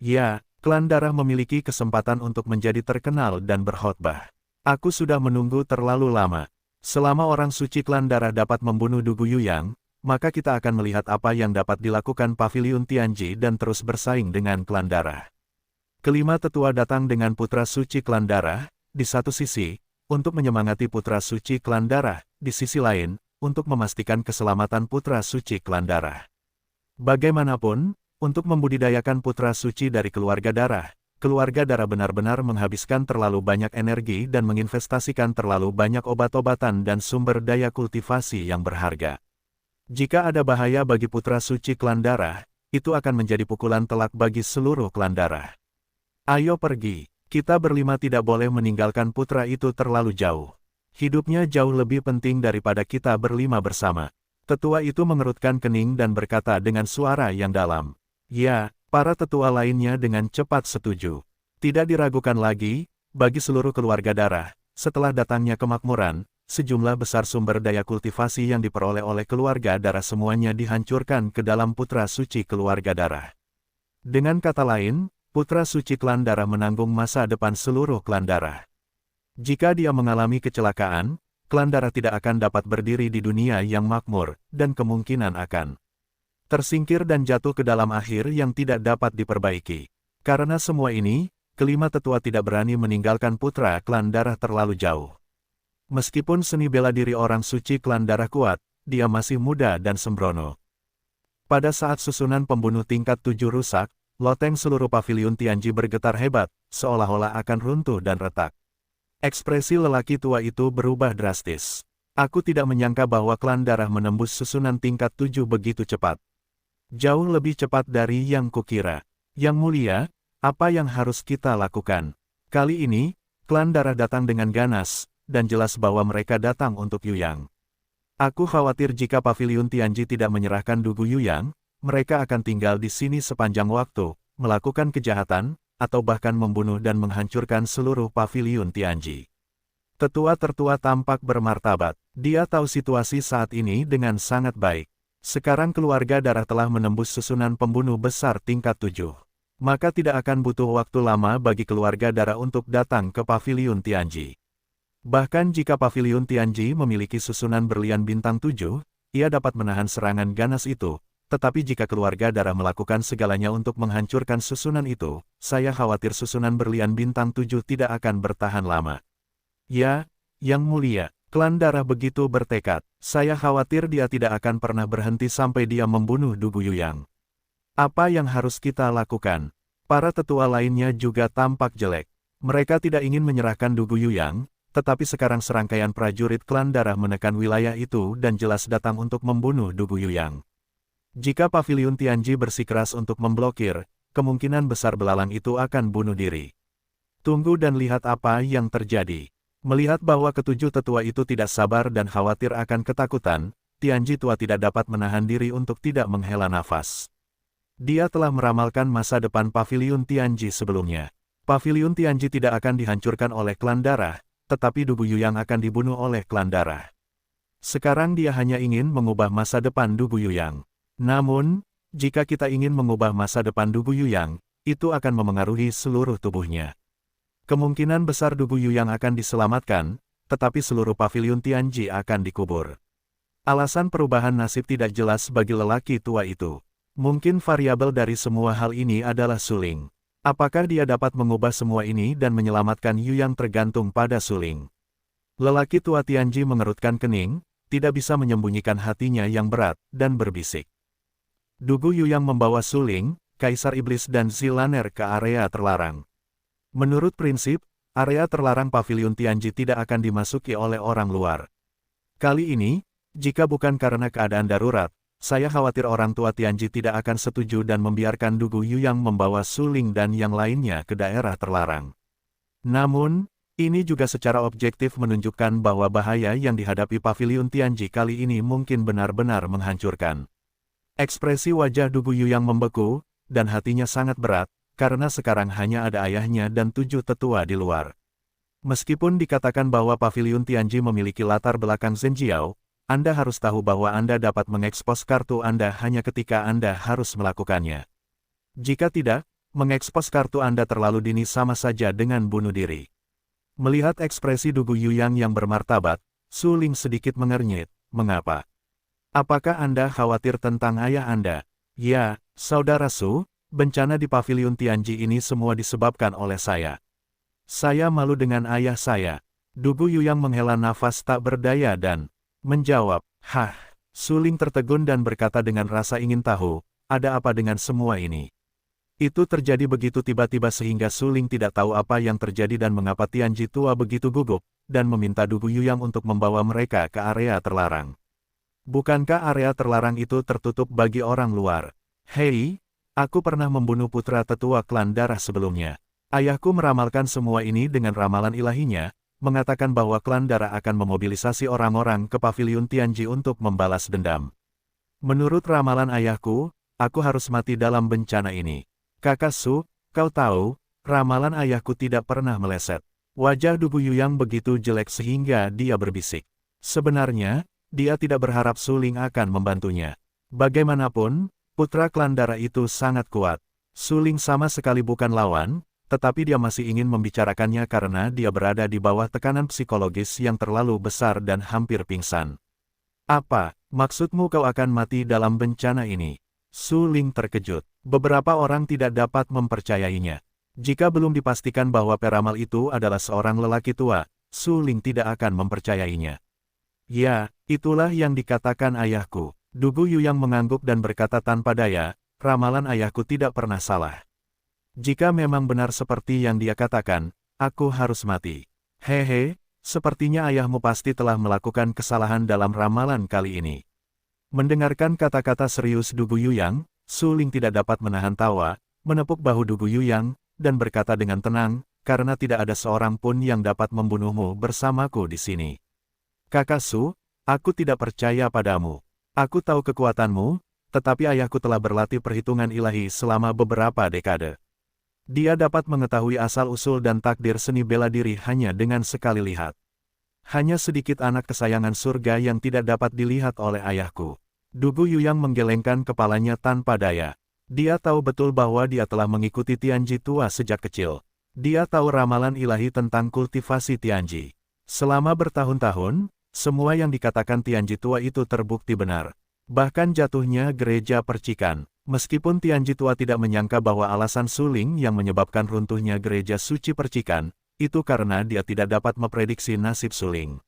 Ya, klan darah memiliki kesempatan untuk menjadi terkenal dan berkhotbah. Aku sudah menunggu terlalu lama. Selama orang suci klan darah dapat membunuh Dugu Yuyang, maka kita akan melihat apa yang dapat dilakukan Paviliun Tianji dan terus bersaing dengan klan darah. Kelima tetua datang dengan putra suci klan darah, di satu sisi, untuk menyemangati putra suci klan darah, di sisi lain, untuk memastikan keselamatan putra suci klan darah. Bagaimanapun, untuk membudidayakan putra suci dari keluarga darah benar-benar menghabiskan terlalu banyak energi dan menginvestasikan terlalu banyak obat-obatan dan sumber daya kultivasi yang berharga. Jika ada bahaya bagi putra suci klan darah, itu akan menjadi pukulan telak bagi seluruh klan darah. Ayo pergi. Kita berlima tidak boleh meninggalkan putra itu terlalu jauh. Hidupnya jauh lebih penting daripada kita berlima bersama. Tetua itu mengerutkan kening dan berkata dengan suara yang dalam. Ya, para tetua lainnya dengan cepat setuju. Tidak diragukan lagi, bagi seluruh keluarga darah, setelah datangnya kemakmuran, sejumlah besar sumber daya kultivasi yang diperoleh oleh keluarga darah semuanya dihancurkan ke dalam putra suci keluarga darah. Dengan kata lain, putra suci klan darah menanggung masa depan seluruh klan darah. Jika dia mengalami kecelakaan, klan darah tidak akan dapat berdiri di dunia yang makmur, dan kemungkinan akan tersingkir dan jatuh ke dalam akhir yang tidak dapat diperbaiki. Karena semua ini, kelima tetua tidak berani meninggalkan putra klan darah terlalu jauh. Meskipun seni bela diri orang suci klan darah kuat, dia masih muda dan sembrono. Pada saat susunan pembunuh tingkat 7 rusak, loteng seluruh paviliun Tianji bergetar hebat, seolah-olah akan runtuh dan retak. Ekspresi lelaki tua itu berubah drastis. Aku tidak menyangka bahwa klan darah menembus susunan tingkat 7 begitu cepat. Jauh lebih cepat dari yang kukira. Yang mulia, apa yang harus kita lakukan? Kali ini, klan darah datang dengan ganas, dan jelas bahwa mereka datang untuk Yuyang. Aku khawatir jika paviliun Tianji tidak menyerahkan Dugu Yuyang, mereka akan tinggal di sini sepanjang waktu, melakukan kejahatan, atau bahkan membunuh dan menghancurkan seluruh paviliun Tianji. Tetua tertua tampak bermartabat. Dia tahu situasi saat ini dengan sangat baik. Sekarang keluarga darah telah menembus susunan pembunuh besar tingkat 7. Maka tidak akan butuh waktu lama bagi keluarga darah untuk datang ke paviliun Tianji. Bahkan jika paviliun Tianji memiliki susunan berlian bintang 7, ia dapat menahan serangan ganas itu. Tetapi jika keluarga darah melakukan segalanya untuk menghancurkan susunan itu, saya khawatir susunan berlian bintang 7 tidak akan bertahan lama. Ya, Yang Mulia, klan darah begitu bertekad. Saya khawatir dia tidak akan pernah berhenti sampai dia membunuh Dugu Yuyang. Apa yang harus kita lakukan? Para tetua lainnya juga tampak jelek. Mereka tidak ingin menyerahkan Dugu Yuyang, tetapi sekarang serangkaian prajurit klan darah menekan wilayah itu dan jelas datang untuk membunuh Dugu Yuyang. Jika paviliun Tianji bersikeras untuk memblokir, kemungkinan besar belalang itu akan bunuh diri. Tunggu dan lihat apa yang terjadi. Melihat bahwa ketujuh tetua itu tidak sabar dan khawatir akan ketakutan, Tianji tua tidak dapat menahan diri untuk tidak menghela nafas. Dia telah meramalkan masa depan paviliun Tianji sebelumnya. Paviliun Tianji tidak akan dihancurkan oleh klan darah, tetapi Dugu Yuyang akan dibunuh oleh klan darah. Sekarang dia hanya ingin mengubah masa depan Dugu Yuyang. Namun, jika kita ingin mengubah masa depan Dugu Yuyang, itu akan memengaruhi seluruh tubuhnya. Kemungkinan besar Dugu Yuyang akan diselamatkan, tetapi seluruh paviliun Tianji akan dikubur. Alasan perubahan nasib tidak jelas bagi lelaki tua itu. Mungkin variabel dari semua hal ini adalah Suling. Apakah dia dapat mengubah semua ini dan menyelamatkan Yuyang tergantung pada Suling. Lelaki tua Tianji mengerutkan kening, tidak bisa menyembunyikan hatinya yang berat, dan berbisik. Dugu Yuyang membawa Suling, Kaisar Iblis dan Zilaner ke area terlarang. Menurut prinsip, area terlarang paviliun Tianji tidak akan dimasuki oleh orang luar. Kali ini, jika bukan karena keadaan darurat, saya khawatir orang tua Tianji tidak akan setuju dan membiarkan Dugu Yuyang membawa Suling dan yang lainnya ke daerah terlarang. Namun, ini juga secara objektif menunjukkan bahwa bahaya yang dihadapi paviliun Tianji kali ini mungkin benar-benar menghancurkan. Ekspresi wajah Dugu Yuyang membeku, dan hatinya sangat berat, karena sekarang hanya ada ayahnya dan 7 tetua di luar. Meskipun dikatakan bahwa paviliun Tianji memiliki latar belakang Zhenjiao, Anda harus tahu bahwa Anda dapat mengekspos kartu Anda hanya ketika Anda harus melakukannya. Jika tidak, mengekspos kartu Anda terlalu dini sama saja dengan bunuh diri. Melihat ekspresi Dugu Yuyang yang bermartabat, Suling sedikit mengernyit. Mengapa? Apakah Anda khawatir tentang ayah Anda? Ya, Saudara Su, bencana di paviliun Tianji ini semua disebabkan oleh saya. Saya malu dengan ayah saya. Dugu Yuyang menghela nafas tak berdaya dan menjawab, "Hah." Suling tertegun dan berkata dengan rasa ingin tahu, ada apa dengan semua ini? Itu terjadi begitu tiba-tiba sehingga Suling tidak tahu apa yang terjadi dan mengapa Tianji tua begitu gugup, dan meminta Dugu Yuyang untuk membawa mereka ke area terlarang. Bukankah area terlarang itu tertutup bagi orang luar? Hei, aku pernah membunuh putra tetua klan darah sebelumnya. Ayahku meramalkan semua ini dengan ramalan ilahinya, mengatakan bahwa klan darah akan memobilisasi orang-orang ke paviliun Tianji untuk membalas dendam. Menurut ramalan ayahku, aku harus mati dalam bencana ini. Kakak Su, kau tahu, ramalan ayahku tidak pernah meleset. Wajah Dugu Yuyang begitu jelek sehingga dia berbisik. Sebenarnya, dia tidak berharap Suling akan membantunya. Bagaimanapun, putra klan darah itu sangat kuat. Suling sama sekali bukan lawan, tetapi dia masih ingin membicarakannya karena dia berada di bawah tekanan psikologis yang terlalu besar dan hampir pingsan. Apa, maksudmu kau akan mati dalam bencana ini? Suling terkejut. Beberapa orang tidak dapat mempercayainya. Jika belum dipastikan bahwa peramal itu adalah seorang lelaki tua, Suling tidak akan mempercayainya. Ya, itulah yang dikatakan ayahku. Dugu Yuyang mengangguk dan berkata tanpa daya, ramalan ayahku tidak pernah salah. Jika memang benar seperti yang dia katakan, aku harus mati. Hehe, sepertinya ayahmu pasti telah melakukan kesalahan dalam ramalan kali ini. Mendengarkan kata-kata serius Dugu Yuyang, Su Ling tidak dapat menahan tawa, menepuk bahu Dugu Yuyang, dan berkata dengan tenang, karena tidak ada seorang pun yang dapat membunuhmu bersamaku di sini. Kakak Su, aku tidak percaya padamu. Aku tahu kekuatanmu, tetapi ayahku telah berlatih perhitungan ilahi selama beberapa dekade. Dia dapat mengetahui asal-usul dan takdir seni bela diri hanya dengan sekali lihat. Hanya sedikit anak kesayangan surga yang tidak dapat dilihat oleh ayahku. Dugu Yuyang menggelengkan kepalanya tanpa daya. Dia tahu betul bahwa dia telah mengikuti Tianji tua sejak kecil. Dia tahu ramalan ilahi tentang kultivasi Tianji. Selama bertahun-tahun, semua yang dikatakan Tianji tua itu terbukti benar. Bahkan jatuhnya gereja percikan. Meskipun Tianji tua tidak menyangka bahwa alasan Su Ling yang menyebabkan runtuhnya gereja suci percikan, itu karena dia tidak dapat memprediksi nasib Su Ling.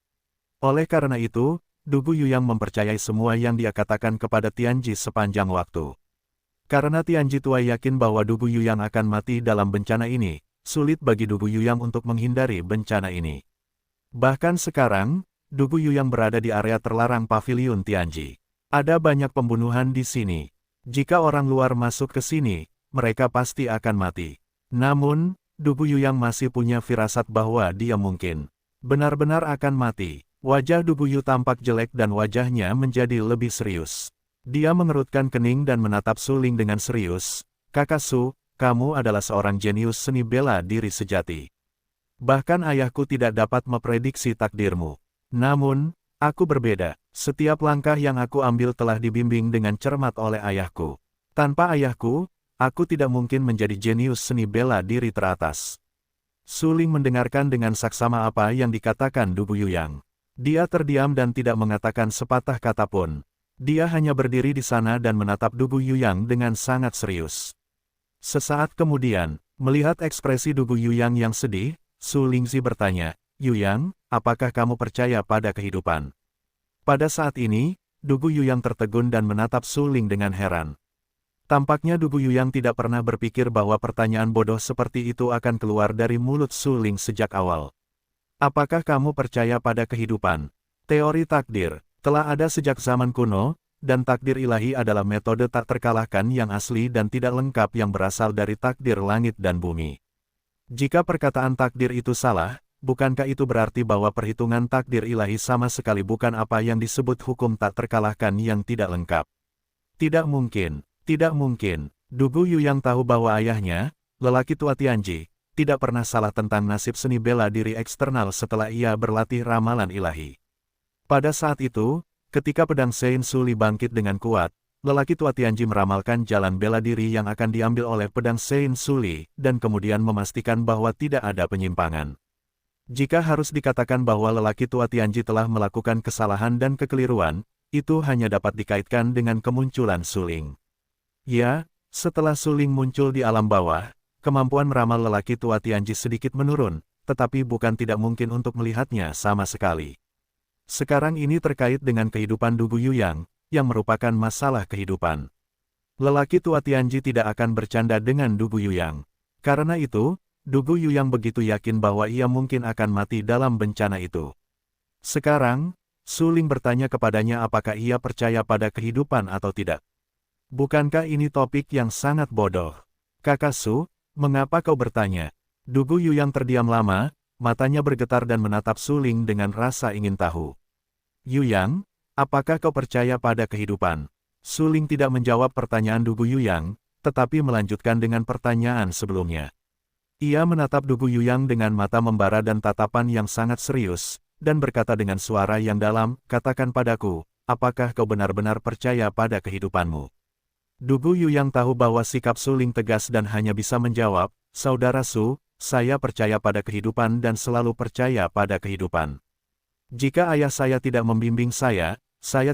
Oleh karena itu, Dugu Yuyang mempercayai semua yang dia katakan kepada Tianji sepanjang waktu. Karena Tianji tua yakin bahwa Dugu Yuyang akan mati dalam bencana ini, sulit bagi Dugu Yuyang untuk menghindari bencana ini. Bahkan sekarang, Dugu Yuyang berada di area terlarang paviliun Tianji. Ada banyak pembunuhan di sini. Jika orang luar masuk ke sini, mereka pasti akan mati. Namun, Dugu Yuyang masih punya firasat bahwa dia mungkin benar-benar akan mati. Wajah Dugu Yu tampak jelek dan wajahnya menjadi lebih serius. Dia mengerutkan kening dan menatap Su Ling dengan serius. Kakak Su, kamu adalah seorang jenius seni bela diri sejati. Bahkan ayahku tidak dapat memprediksi takdirmu. Namun, aku berbeda. Setiap langkah yang aku ambil telah dibimbing dengan cermat oleh ayahku. Tanpa ayahku, aku tidak mungkin menjadi jenius seni bela diri teratas. Su Ling mendengarkan dengan saksama apa yang dikatakan Dugu Yuyang. Dia terdiam dan tidak mengatakan sepatah kata pun. Dia hanya berdiri di sana dan menatap Dugu Yuyang dengan sangat serius. Sesaat kemudian, melihat ekspresi Dugu Yuyang yang sedih, Su Lingzi bertanya, Yuyang, apakah kamu percaya pada kehidupan? Pada saat ini, Dugu Yuyang tertegun dan menatap Su Ling dengan heran. Tampaknya Dugu Yuyang tidak pernah berpikir bahwa pertanyaan bodoh seperti itu akan keluar dari mulut Su Ling sejak awal. Apakah kamu percaya pada kehidupan? Teori takdir telah ada sejak zaman kuno, dan takdir ilahi adalah metode tak terkalahkan yang asli dan tidak lengkap yang berasal dari takdir langit dan bumi. Jika perkataan takdir itu salah, bukankah itu berarti bahwa perhitungan takdir ilahi sama sekali bukan apa yang disebut hukum tak terkalahkan yang tidak lengkap? Tidak mungkin, tidak mungkin. Dugu Yuyang tahu bahwa ayahnya, lelaki tua Tianji, tidak pernah salah tentang nasib seni bela diri eksternal setelah ia berlatih ramalan ilahi. Pada saat itu, ketika pedang Sein Suli bangkit dengan kuat, lelaki tua Tianji meramalkan jalan bela diri yang akan diambil oleh pedang Sein Suli, dan kemudian memastikan bahwa tidak ada penyimpangan. Jika harus dikatakan bahwa lelaki tua Tianji telah melakukan kesalahan dan kekeliruan, itu hanya dapat dikaitkan dengan kemunculan Su Ling. Ya, setelah Su Ling muncul di alam bawah, kemampuan meramal lelaki tua Tianji sedikit menurun, tetapi bukan tidak mungkin untuk melihatnya sama sekali. Sekarang ini terkait dengan kehidupan Dugu Yuyang, yang merupakan masalah kehidupan. Lelaki tua Tianji tidak akan bercanda dengan Dugu Yuyang. Karena itu, Dugu Yuyang begitu yakin bahwa ia mungkin akan mati dalam bencana itu. Sekarang, Su Ling bertanya kepadanya apakah ia percaya pada kehidupan atau tidak. Bukankah ini topik yang sangat bodoh? Kakak Su, mengapa kau bertanya? Dugu Yuyang terdiam lama, matanya bergetar dan menatap Su Ling dengan rasa ingin tahu. Yuyang, apakah kau percaya pada kehidupan? Su Ling tidak menjawab pertanyaan Dugu Yuyang, tetapi melanjutkan dengan pertanyaan sebelumnya. Ia menatap Dugu Yuyang dengan mata membara dan tatapan yang sangat serius, dan berkata dengan suara yang dalam, katakan padaku, apakah kau benar-benar percaya pada kehidupanmu? Dugu Yuyang tahu bahwa sikap Su Ling tegas dan hanya bisa menjawab, Saudara Su, saya percaya pada kehidupan dan selalu percaya pada kehidupan. Jika ayah saya tidak membimbing saya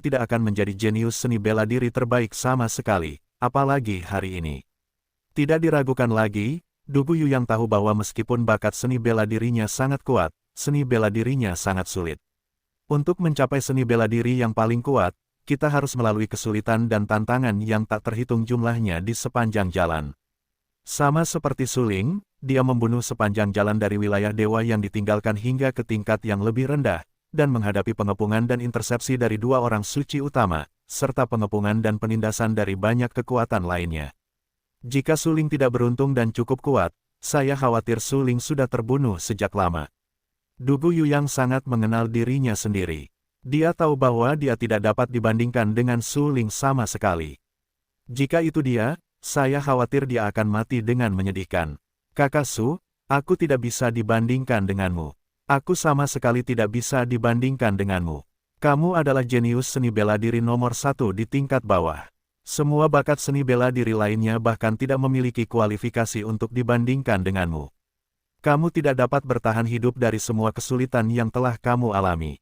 tidak akan menjadi jenius seni bela diri terbaik sama sekali, apalagi hari ini. Tidak diragukan lagi, Dugu Yuyang tahu bahwa meskipun bakat seni bela dirinya sangat kuat, seni bela dirinya sangat sulit. Untuk mencapai seni bela diri yang paling kuat, kita harus melalui kesulitan dan tantangan yang tak terhitung jumlahnya di sepanjang jalan. Sama seperti Suling, dia membunuh sepanjang jalan dari wilayah dewa yang ditinggalkan hingga ke tingkat yang lebih rendah, dan menghadapi pengepungan dan intersepsi dari dua orang suci utama, serta pengepungan dan penindasan dari banyak kekuatan lainnya. Jika Suling tidak beruntung dan cukup kuat, saya khawatir Suling sudah terbunuh sejak lama. Dugu Yuyang sangat mengenal dirinya sendiri. Dia tahu bahwa dia tidak dapat dibandingkan dengan Suling sama sekali. Jika itu dia, saya khawatir dia akan mati dengan menyedihkan. Kakak Su, aku tidak bisa dibandingkan denganmu. Aku sama sekali tidak bisa dibandingkan denganmu. Kamu adalah jenius seni bela diri nomor 1 di tingkat bawah. Semua bakat seni bela diri lainnya bahkan tidak memiliki kualifikasi untuk dibandingkan denganmu. Kamu tidak dapat bertahan hidup dari semua kesulitan yang telah kamu alami.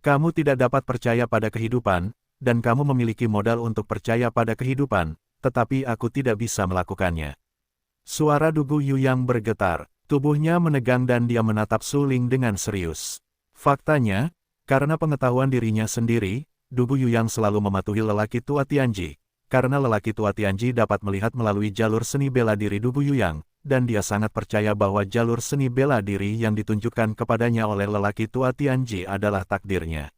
Kamu tidak dapat percaya pada kehidupan, dan kamu memiliki modal untuk percaya pada kehidupan, tetapi aku tidak bisa melakukannya. Suara Dugu Yuyang bergetar, tubuhnya menegang dan dia menatap Suling dengan serius. Faktanya, karena pengetahuan dirinya sendiri, Dugu Yuyang selalu mematuhi lelaki tua Tianji. Karena lelaki tua Tianji dapat melihat melalui jalur seni bela diri Dugu Yuyang, dan dia sangat percaya bahwa jalur seni bela diri yang ditunjukkan kepadanya oleh lelaki tua Tianji adalah takdirnya.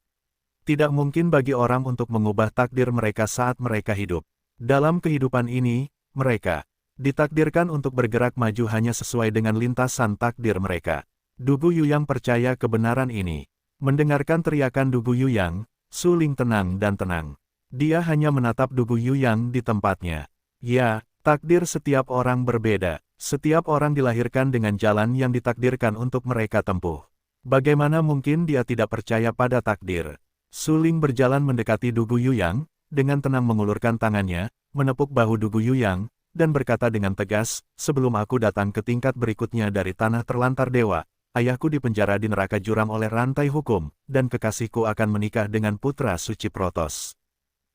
Tidak mungkin bagi orang untuk mengubah takdir mereka saat mereka hidup. Dalam kehidupan ini, mereka ditakdirkan untuk bergerak maju hanya sesuai dengan lintasan takdir mereka. Dugu Yuyang percaya kebenaran ini. Mendengarkan teriakan Dugu Yuyang, Suling tenang dan tenang. Dia hanya menatap Dugu Yuyang di tempatnya. Ya, takdir setiap orang berbeda. Setiap orang dilahirkan dengan jalan yang ditakdirkan untuk mereka tempuh. Bagaimana mungkin dia tidak percaya pada takdir? Suling berjalan mendekati Dugu Yuyang, dengan tenang mengulurkan tangannya, menepuk bahu Dugu Yuyang, dan berkata dengan tegas, sebelum aku datang ke tingkat berikutnya dari tanah terlantar dewa, ayahku dipenjara di neraka juram oleh rantai hukum, dan kekasihku akan menikah dengan putra suci Protos.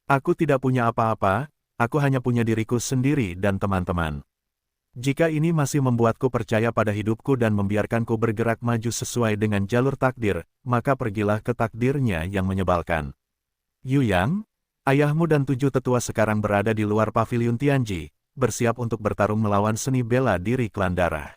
Aku tidak punya apa-apa, aku hanya punya diriku sendiri dan teman-teman. Jika ini masih membuatku percaya pada hidupku dan membiarkanku bergerak maju sesuai dengan jalur takdir, maka pergilah ke takdirnya yang menyebalkan. Yuyang, ayahmu dan 7 tetua sekarang berada di luar paviliun Tianji, bersiap untuk bertarung melawan seni bela diri klan darah.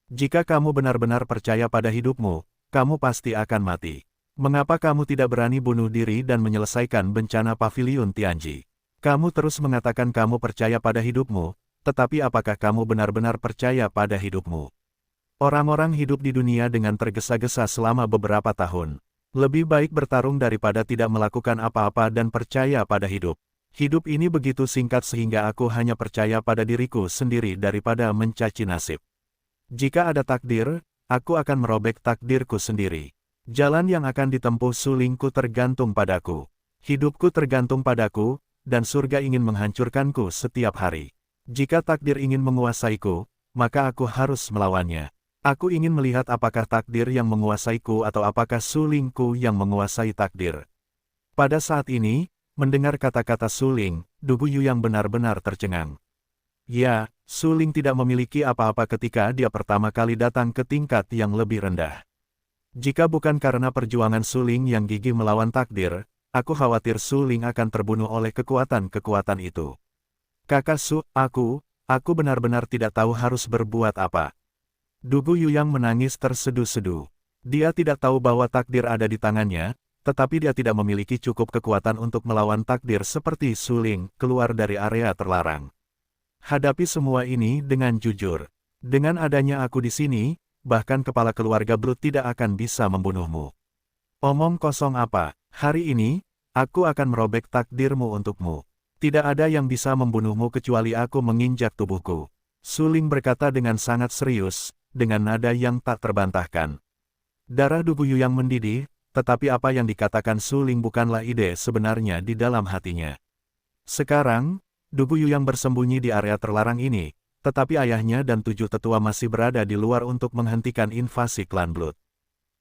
Jika kamu benar-benar percaya pada hidupmu, kamu pasti akan mati. Mengapa kamu tidak berani bunuh diri dan menyelesaikan bencana paviliun Tianji? Kamu terus mengatakan kamu percaya pada hidupmu, tetapi apakah kamu benar-benar percaya pada hidupmu? Orang-orang hidup di dunia dengan tergesa-gesa selama beberapa tahun. Lebih baik bertarung daripada tidak melakukan apa-apa dan percaya pada hidup. Hidup ini begitu singkat sehingga aku hanya percaya pada diriku sendiri daripada mencaci nasib. Jika ada takdir, aku akan merobek takdirku sendiri. Jalan yang akan ditempuh Sulingku tergantung padaku. Hidupku tergantung padaku, dan surga ingin menghancurkanku setiap hari. Jika takdir ingin menguasaiku, maka aku harus melawannya. Aku ingin melihat apakah takdir yang menguasaiku atau apakah Sulingku yang menguasai takdir. Pada saat ini, mendengar kata-kata Suling, Dugu Yuyang benar-benar tercengang. Ya, Suling tidak memiliki apa-apa ketika dia pertama kali datang ke tingkat yang lebih rendah. Jika bukan karena perjuangan Suling yang gigih melawan takdir, aku khawatir Suling akan terbunuh oleh kekuatan-kekuatan itu. Kakak Su, aku benar-benar tidak tahu harus berbuat apa. Dugu Yuyang menangis terseduh-seduh. Dia tidak tahu bahwa takdir ada di tangannya, tetapi dia tidak memiliki cukup kekuatan untuk melawan takdir seperti Suling keluar dari area terlarang. Hadapi semua ini dengan jujur. Dengan adanya aku di sini, bahkan kepala keluarga Blood tidak akan bisa membunuhmu. Omong kosong apa, hari ini, aku akan merobek takdirmu untukmu. Tidak ada yang bisa membunuhmu kecuali aku menginjak tubuhku. Suling berkata dengan sangat serius, dengan nada yang tak terbantahkan. Darah Dugu Yuyang mendidih, tetapi apa yang dikatakan Suling bukanlah ide sebenarnya di dalam hatinya. Sekarang, Dugu Yuyang bersembunyi di area terlarang ini, tetapi ayahnya dan 7 tetua masih berada di luar untuk menghentikan invasi klan Blood.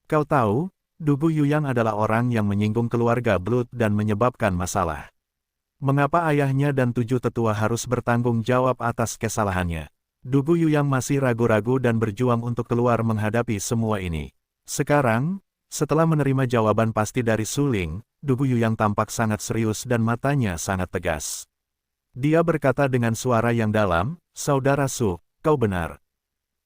Kau tahu, Dugu Yuyang adalah orang yang menyinggung keluarga Blood dan menyebabkan masalah. Mengapa ayahnya dan 7 tetua harus bertanggung jawab atas kesalahannya? Dugu Yuyang masih ragu-ragu dan berjuang untuk keluar menghadapi semua ini. Sekarang, setelah menerima jawaban pasti dari Suling, Dugu Yuyang tampak sangat serius dan matanya sangat tegas. Dia berkata dengan suara yang dalam, Saudara Su, kau benar.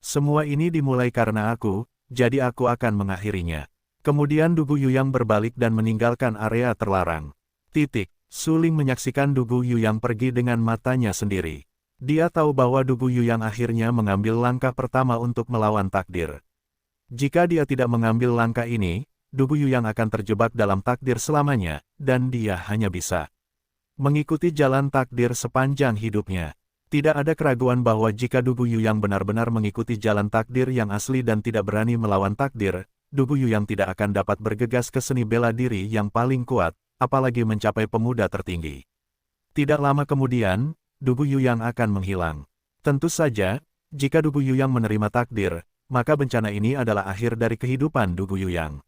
Semua ini dimulai karena aku, jadi aku akan mengakhirinya. Kemudian Dugu Yuyang berbalik dan meninggalkan area terlarang. Suling menyaksikan Dugu Yuyang pergi dengan matanya sendiri. Dia tahu bahwa Dugu Yuyang akhirnya mengambil langkah pertama untuk melawan takdir. Jika dia tidak mengambil langkah ini, Dugu Yuyang akan terjebak dalam takdir selamanya, dan dia hanya bisa mengikuti jalan takdir sepanjang hidupnya. Tidak ada keraguan bahwa jika Dugu Yuyang benar-benar mengikuti jalan takdir yang asli dan tidak berani melawan takdir, Dugu Yuyang tidak akan dapat bergegas ke seni bela diri yang paling kuat, apalagi mencapai pemuda tertinggi. Tidak lama kemudian, Dugu Yuyang akan menghilang. Tentu saja, jika Dugu Yuyang menerima takdir, maka bencana ini adalah akhir dari kehidupan Dugu Yuyang.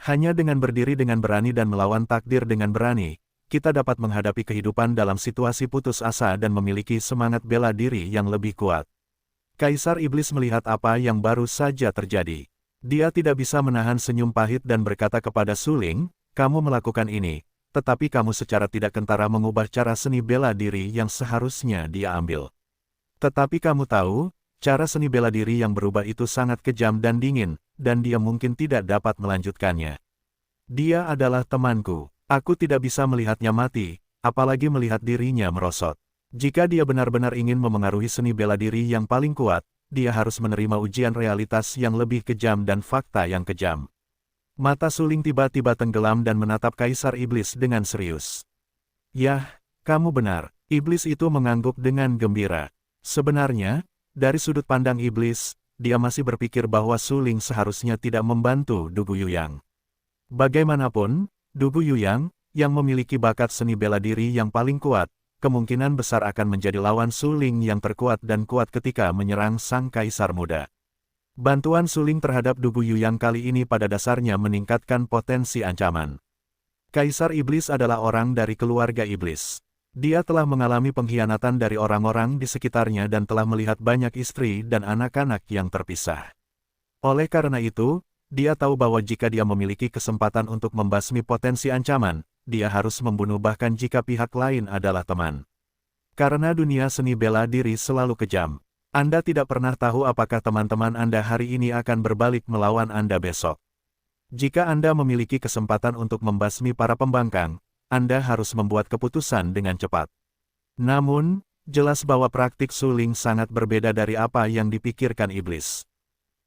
Hanya dengan berdiri dengan berani dan melawan takdir dengan berani, kita dapat menghadapi kehidupan dalam situasi putus asa dan memiliki semangat bela diri yang lebih kuat. Kaisar Iblis melihat apa yang baru saja terjadi. Dia tidak bisa menahan senyum pahit dan berkata kepada Suling, "Kamu melakukan ini, tetapi kamu secara tidak kentara mengubah cara seni bela diri yang seharusnya dia ambil. Tetapi kamu tahu, cara seni bela diri yang berubah itu sangat kejam dan dingin, dan dia mungkin tidak dapat melanjutkannya. Dia adalah temanku. Aku tidak bisa melihatnya mati, apalagi melihat dirinya merosot. Jika dia benar-benar ingin memengaruhi seni bela diri yang paling kuat, dia harus menerima ujian realitas yang lebih kejam dan fakta yang kejam." Mata Suling tiba-tiba tenggelam dan menatap Kaisar Iblis dengan serius. "Yah, kamu benar." Iblis itu mengangguk dengan gembira. Sebenarnya, dari sudut pandang Iblis, dia masih berpikir bahwa Suling seharusnya tidak membantu Dugu Yuyang. Bagaimanapun, Dugu Yuyang, yang memiliki bakat seni bela diri yang paling kuat, kemungkinan besar akan menjadi lawan Suling yang terkuat dan kuat ketika menyerang sang kaisar muda. Bantuan Suling terhadap Dugu Yuyang kali ini pada dasarnya meningkatkan potensi ancaman. Kaisar Iblis adalah orang dari keluarga iblis. Dia telah mengalami pengkhianatan dari orang-orang di sekitarnya dan telah melihat banyak istri dan anak-anak yang terpisah. Oleh karena itu, dia tahu bahwa jika dia memiliki kesempatan untuk membasmi potensi ancaman, dia harus membunuh bahkan jika pihak lain adalah teman. Karena dunia seni bela diri selalu kejam. Anda tidak pernah tahu apakah teman-teman Anda hari ini akan berbalik melawan Anda besok. Jika Anda memiliki kesempatan untuk membasmi para pembangkang, Anda harus membuat keputusan dengan cepat. Namun, jelas bahwa praktik Suling sangat berbeda dari apa yang dipikirkan Iblis.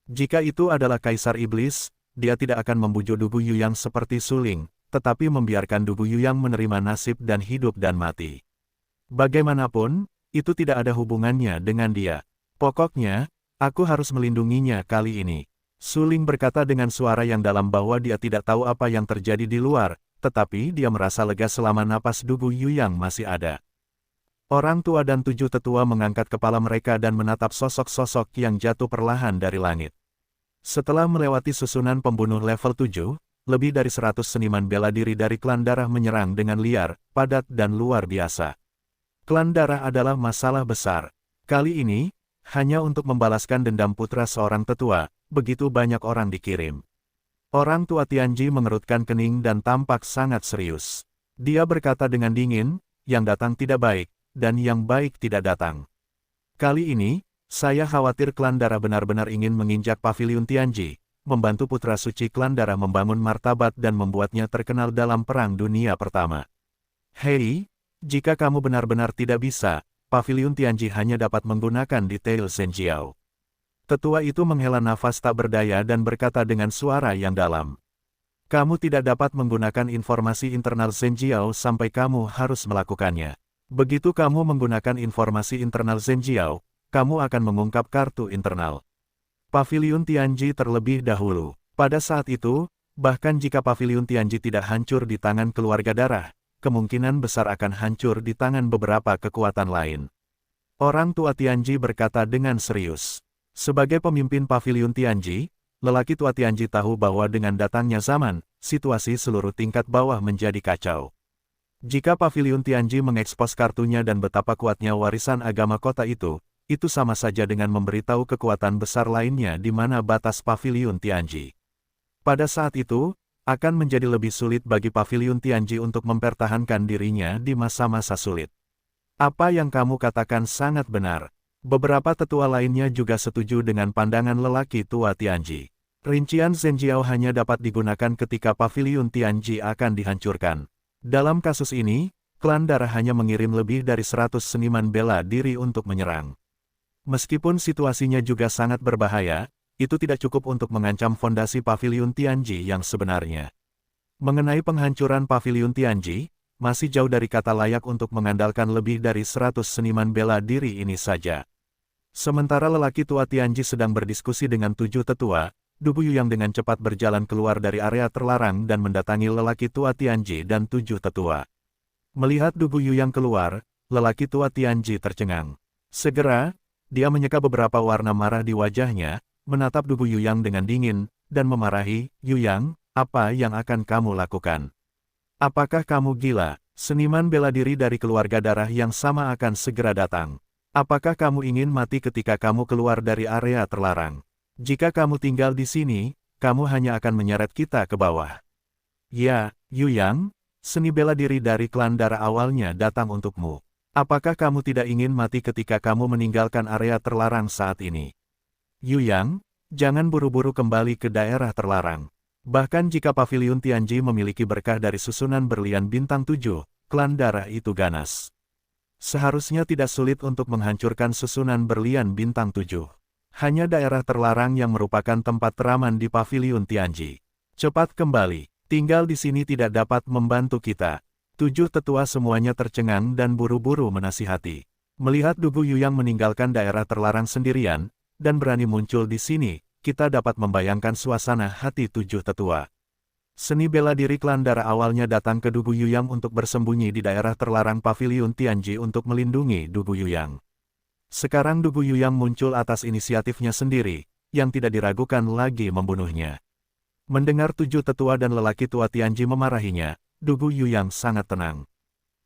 Jika itu adalah Kaisar Iblis, dia tidak akan membujuk Dugu Yuyang seperti Suling, tetapi membiarkan Dugu Yuyang menerima nasib dan hidup dan mati. Bagaimanapun, itu tidak ada hubungannya dengan dia. Pokoknya, aku harus melindunginya kali ini. Suling berkata dengan suara yang dalam bahwa dia tidak tahu apa yang terjadi di luar, tetapi dia merasa lega selama napas Dugu Yuyang masih ada. Orang tua dan 7 tetua mengangkat kepala mereka dan menatap sosok-sosok yang jatuh perlahan dari langit. Setelah melewati susunan pembunuh level 7, lebih dari 100 seniman bela diri dari klan darah menyerang dengan liar, padat dan luar biasa. Klan darah adalah masalah besar. Kali ini, hanya untuk membalaskan dendam putra seorang tetua, begitu banyak orang dikirim. Orang tua Tianji mengerutkan kening dan tampak sangat serius. Dia berkata dengan dingin, "Yang datang tidak baik, dan yang baik tidak datang. Kali ini, saya khawatir klan darah benar-benar ingin menginjak paviliun Tianji, membantu putra suci klan darah membangun martabat dan membuatnya terkenal dalam Perang Dunia Pertama. Hei, jika kamu benar-benar tidak bisa, paviliun Tianji hanya dapat menggunakan detail Zhenjiao." Tetua itu menghela nafas tak berdaya dan berkata dengan suara yang dalam. "Kamu tidak dapat menggunakan informasi internal Zhenjiao sampai kamu harus melakukannya. Begitu kamu menggunakan informasi internal Zhenjiao, kamu akan mengungkap kartu internal paviliun Tianji terlebih dahulu. Pada saat itu, bahkan jika paviliun Tianji tidak hancur di tangan keluarga darah, kemungkinan besar akan hancur di tangan beberapa kekuatan lain." Orang tua Tianji berkata dengan serius. Sebagai pemimpin paviliun Tianji, lelaki tua Tianji tahu bahwa dengan datangnya zaman, situasi seluruh tingkat bawah menjadi kacau. Jika paviliun Tianji mengekspos kartunya dan betapa kuatnya warisan agama kota itu sama saja dengan memberitahu kekuatan besar lainnya di mana batas paviliun Tianji. Pada saat itu, akan menjadi lebih sulit bagi paviliun Tianji untuk mempertahankan dirinya di masa-masa sulit. Apa yang kamu katakan sangat benar. Beberapa tetua lainnya juga setuju dengan pandangan lelaki tua Tianji. Rincian Zhenjiao hanya dapat digunakan ketika paviliun Tianji akan dihancurkan. Dalam kasus ini, klan darah hanya mengirim lebih dari 100 seniman bela diri untuk menyerang. Meskipun situasinya juga sangat berbahaya, itu tidak cukup untuk mengancam fondasi paviliun Tianji yang sebenarnya. Mengenai penghancuran paviliun Tianji, masih jauh dari kata layak untuk mengandalkan lebih dari 100 seniman bela diri ini saja. Sementara lelaki tua Tianji sedang berdiskusi dengan 7 tetua, Du Buyuyang dengan cepat berjalan keluar dari area terlarang dan mendatangi lelaki tua Tianji dan 7 tetua. Melihat Du Buyuyang keluar, lelaki tua Tianji tercengang. Segera, dia menyeka beberapa warna marah di wajahnya, menatap Du Buyuyang dengan dingin, dan memarahi, "Yuyang, apa yang akan kamu lakukan? Apakah kamu gila? Seniman bela diri dari keluarga darah yang sama akan segera datang. Apakah kamu ingin mati ketika kamu keluar dari area terlarang? Jika kamu tinggal di sini, kamu hanya akan menyeret kita ke bawah." "Ya, Yuyang, seni bela diri dari klan darah awalnya datang untukmu. Apakah kamu tidak ingin mati ketika kamu meninggalkan area terlarang saat ini? Yuyang, jangan buru-buru kembali ke daerah terlarang. Bahkan jika paviliun Tianji memiliki berkah dari susunan berlian bintang 7, klan darah itu ganas. Seharusnya tidak sulit untuk menghancurkan susunan berlian bintang 7. Hanya daerah terlarang yang merupakan tempat teraman di paviliun Tianji. Cepat kembali, tinggal di sini tidak dapat membantu kita." 7 tetua semuanya tercengang dan buru-buru menasihati. Melihat Du Buyuyang meninggalkan daerah terlarang sendirian, dan berani muncul di sini, kita dapat membayangkan suasana hati 7 tetua. Seni bela diri klan darah awalnya datang ke Du Buyuyang untuk bersembunyi di daerah terlarang paviliun Tianji untuk melindungi Du Buyuyang. Sekarang Du Buyuyang muncul atas inisiatifnya sendiri, yang tidak diragukan lagi membunuhnya. Mendengar 7 tetua dan lelaki tua Tianji memarahinya, Du Buyuyang sangat tenang.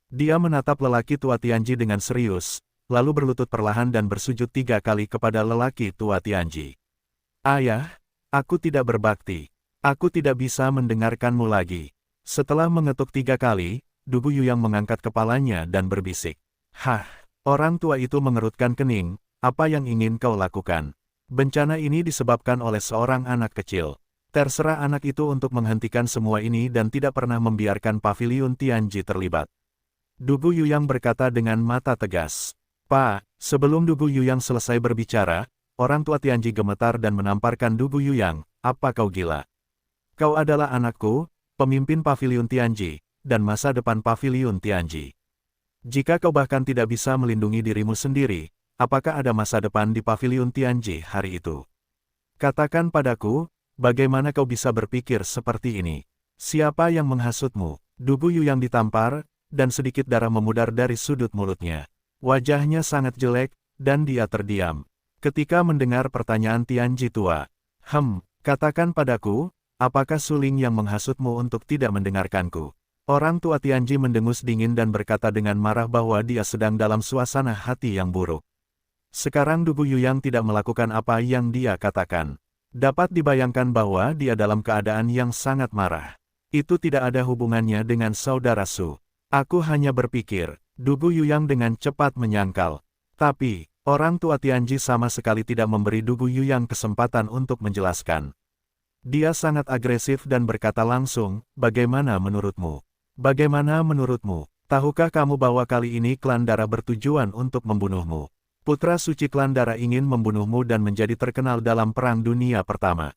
Dia menatap lelaki tua Tianji dengan serius, lalu berlutut perlahan dan bersujud 3 kali kepada lelaki tua Tianji. "Ayah, aku tidak berbakti. Aku tidak bisa mendengarkanmu lagi." Setelah mengetuk 3 kali, Du Buyuyang mengangkat kepalanya dan berbisik. "Hah?" Orang tua itu mengerutkan kening, "Apa yang ingin kau lakukan? Bencana ini disebabkan oleh seorang anak kecil. Terserah anak itu untuk menghentikan semua ini dan tidak pernah membiarkan paviliun Tianji terlibat." Du Buyuyang berkata dengan mata tegas. "Pak," sebelum Du Buyuyang selesai berbicara, orang tua Tianji gemetar dan menamparkan Du Buyuyang, "Apa kau gila? Kau adalah anakku, pemimpin paviliun Tianji, dan masa depan paviliun Tianji. Jika kau bahkan tidak bisa melindungi dirimu sendiri, apakah ada masa depan di paviliun Tianji hari itu? Katakan padaku, bagaimana kau bisa berpikir seperti ini? Siapa yang menghasutmu?" Du Buyuyang ditampar, dan sedikit darah memudar dari sudut mulutnya. Wajahnya sangat jelek, dan dia terdiam. Ketika mendengar pertanyaan Tianji tua, katakan padaku, apakah suling yang menghasutmu untuk tidak mendengarkanku?" Orang tua Tianji mendengus dingin dan berkata dengan marah bahwa dia sedang dalam suasana hati yang buruk. Sekarang Du Buyuyang tidak melakukan apa yang dia katakan. Dapat dibayangkan bahwa dia dalam keadaan yang sangat marah. Itu tidak ada hubungannya dengan saudara Su. "Aku hanya berpikir," Du Buyuyang dengan cepat menyangkal. Tapi, orang tua Tianji sama sekali tidak memberi Du Buyuyang kesempatan untuk menjelaskan. Dia sangat agresif dan berkata langsung, "Bagaimana menurutmu? Bagaimana menurutmu? Tahukah kamu bahwa kali ini klan darah bertujuan untuk membunuhmu? Putra suci klan darah ingin membunuhmu dan menjadi terkenal dalam Perang Dunia Pertama.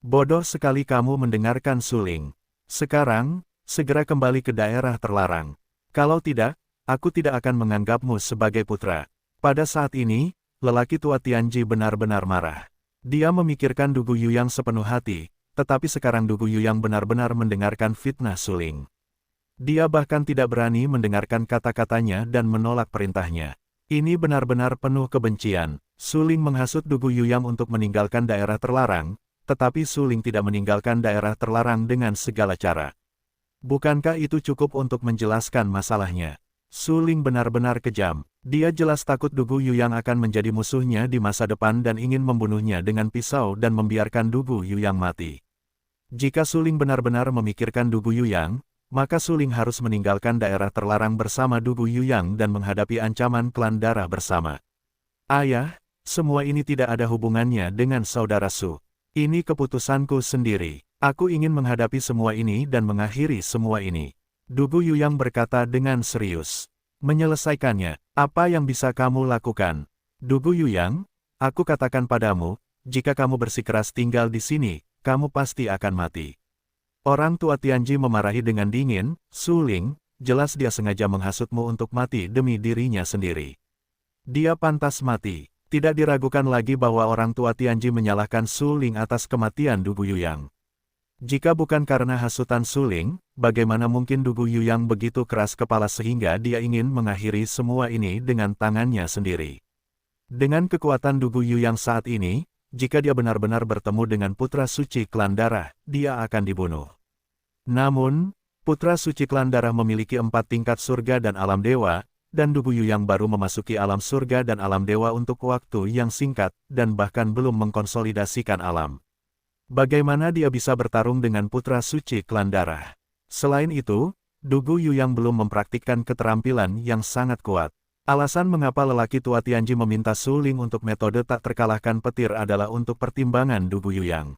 Bodoh sekali kamu mendengarkan suling. Sekarang, segera kembali ke daerah terlarang. Kalau tidak, aku tidak akan menganggapmu sebagai putra." Pada saat ini, lelaki tua Tianji benar-benar marah. Dia memikirkan Du Buyuyang sepenuh hati, tetapi sekarang Du Buyuyang benar-benar mendengarkan fitnah suling. Dia bahkan tidak berani mendengarkan kata-katanya dan menolak perintahnya. Ini benar-benar penuh kebencian. Suling menghasut Du Buyuyang untuk meninggalkan daerah terlarang, tetapi Suling tidak meninggalkan daerah terlarang dengan segala cara. Bukankah itu cukup untuk menjelaskan masalahnya? Suling benar-benar kejam. Dia jelas takut Du Buyuyang akan menjadi musuhnya di masa depan dan ingin membunuhnya dengan pisau dan membiarkan Du Buyuyang mati. Jika Suling benar-benar memikirkan Du Buyuyang, maka Suling harus meninggalkan daerah terlarang bersama Du Buyuyang dan menghadapi ancaman klan darah bersama. Ayah, semua ini tidak ada hubungannya dengan saudara Su. Ini keputusanku sendiri. Aku ingin menghadapi semua ini dan mengakhiri semua ini. Dugu Yuyang berkata dengan serius. Menyelesaikannya, apa yang bisa kamu lakukan? Dugu Yuyang, aku katakan padamu, jika kamu bersikeras tinggal di sini, kamu pasti akan mati. Orang tua Tianji memarahi dengan dingin, Su Ling, jelas dia sengaja menghasutmu untuk mati demi dirinya sendiri. Dia pantas mati. Tidak diragukan lagi bahwa orang tua Tianji menyalahkan Su Ling atas kematian Dugu Yuyang. Jika bukan karena hasutan Su Ling, bagaimana mungkin Dugu Yuyang begitu keras kepala sehingga dia ingin mengakhiri semua ini dengan tangannya sendiri. Dengan kekuatan Dugu Yuyang saat ini, jika dia benar-benar bertemu dengan putra suci klan darah, dia akan dibunuh. Namun, putra suci klan darah memiliki 4 tingkat surga dan alam dewa, dan Dugu Yuyang baru memasuki alam surga dan alam dewa untuk waktu yang singkat, dan bahkan belum mengkonsolidasikan alam. Bagaimana dia bisa bertarung dengan putra suci klan darah? Selain itu, Dugu Yuyang belum mempraktikkan keterampilan yang sangat kuat. Alasan mengapa lelaki tua Tianji meminta Su Ling untuk metode tak terkalahkan petir adalah untuk pertimbangan Dugu Yuyang.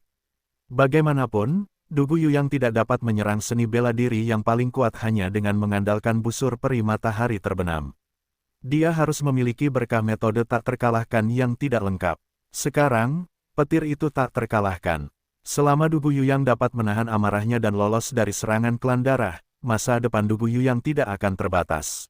Bagaimanapun, Dugu Yuyang tidak dapat menyerang seni bela diri yang paling kuat hanya dengan mengandalkan busur peri matahari terbenam. Dia harus memiliki berkah metode tak terkalahkan yang tidak lengkap. Sekarang, petir itu tak terkalahkan. Selama Dugu Yuyang dapat menahan amarahnya dan lolos dari serangan klan darah, masa depan Dugu Yuyang tidak akan terbatas.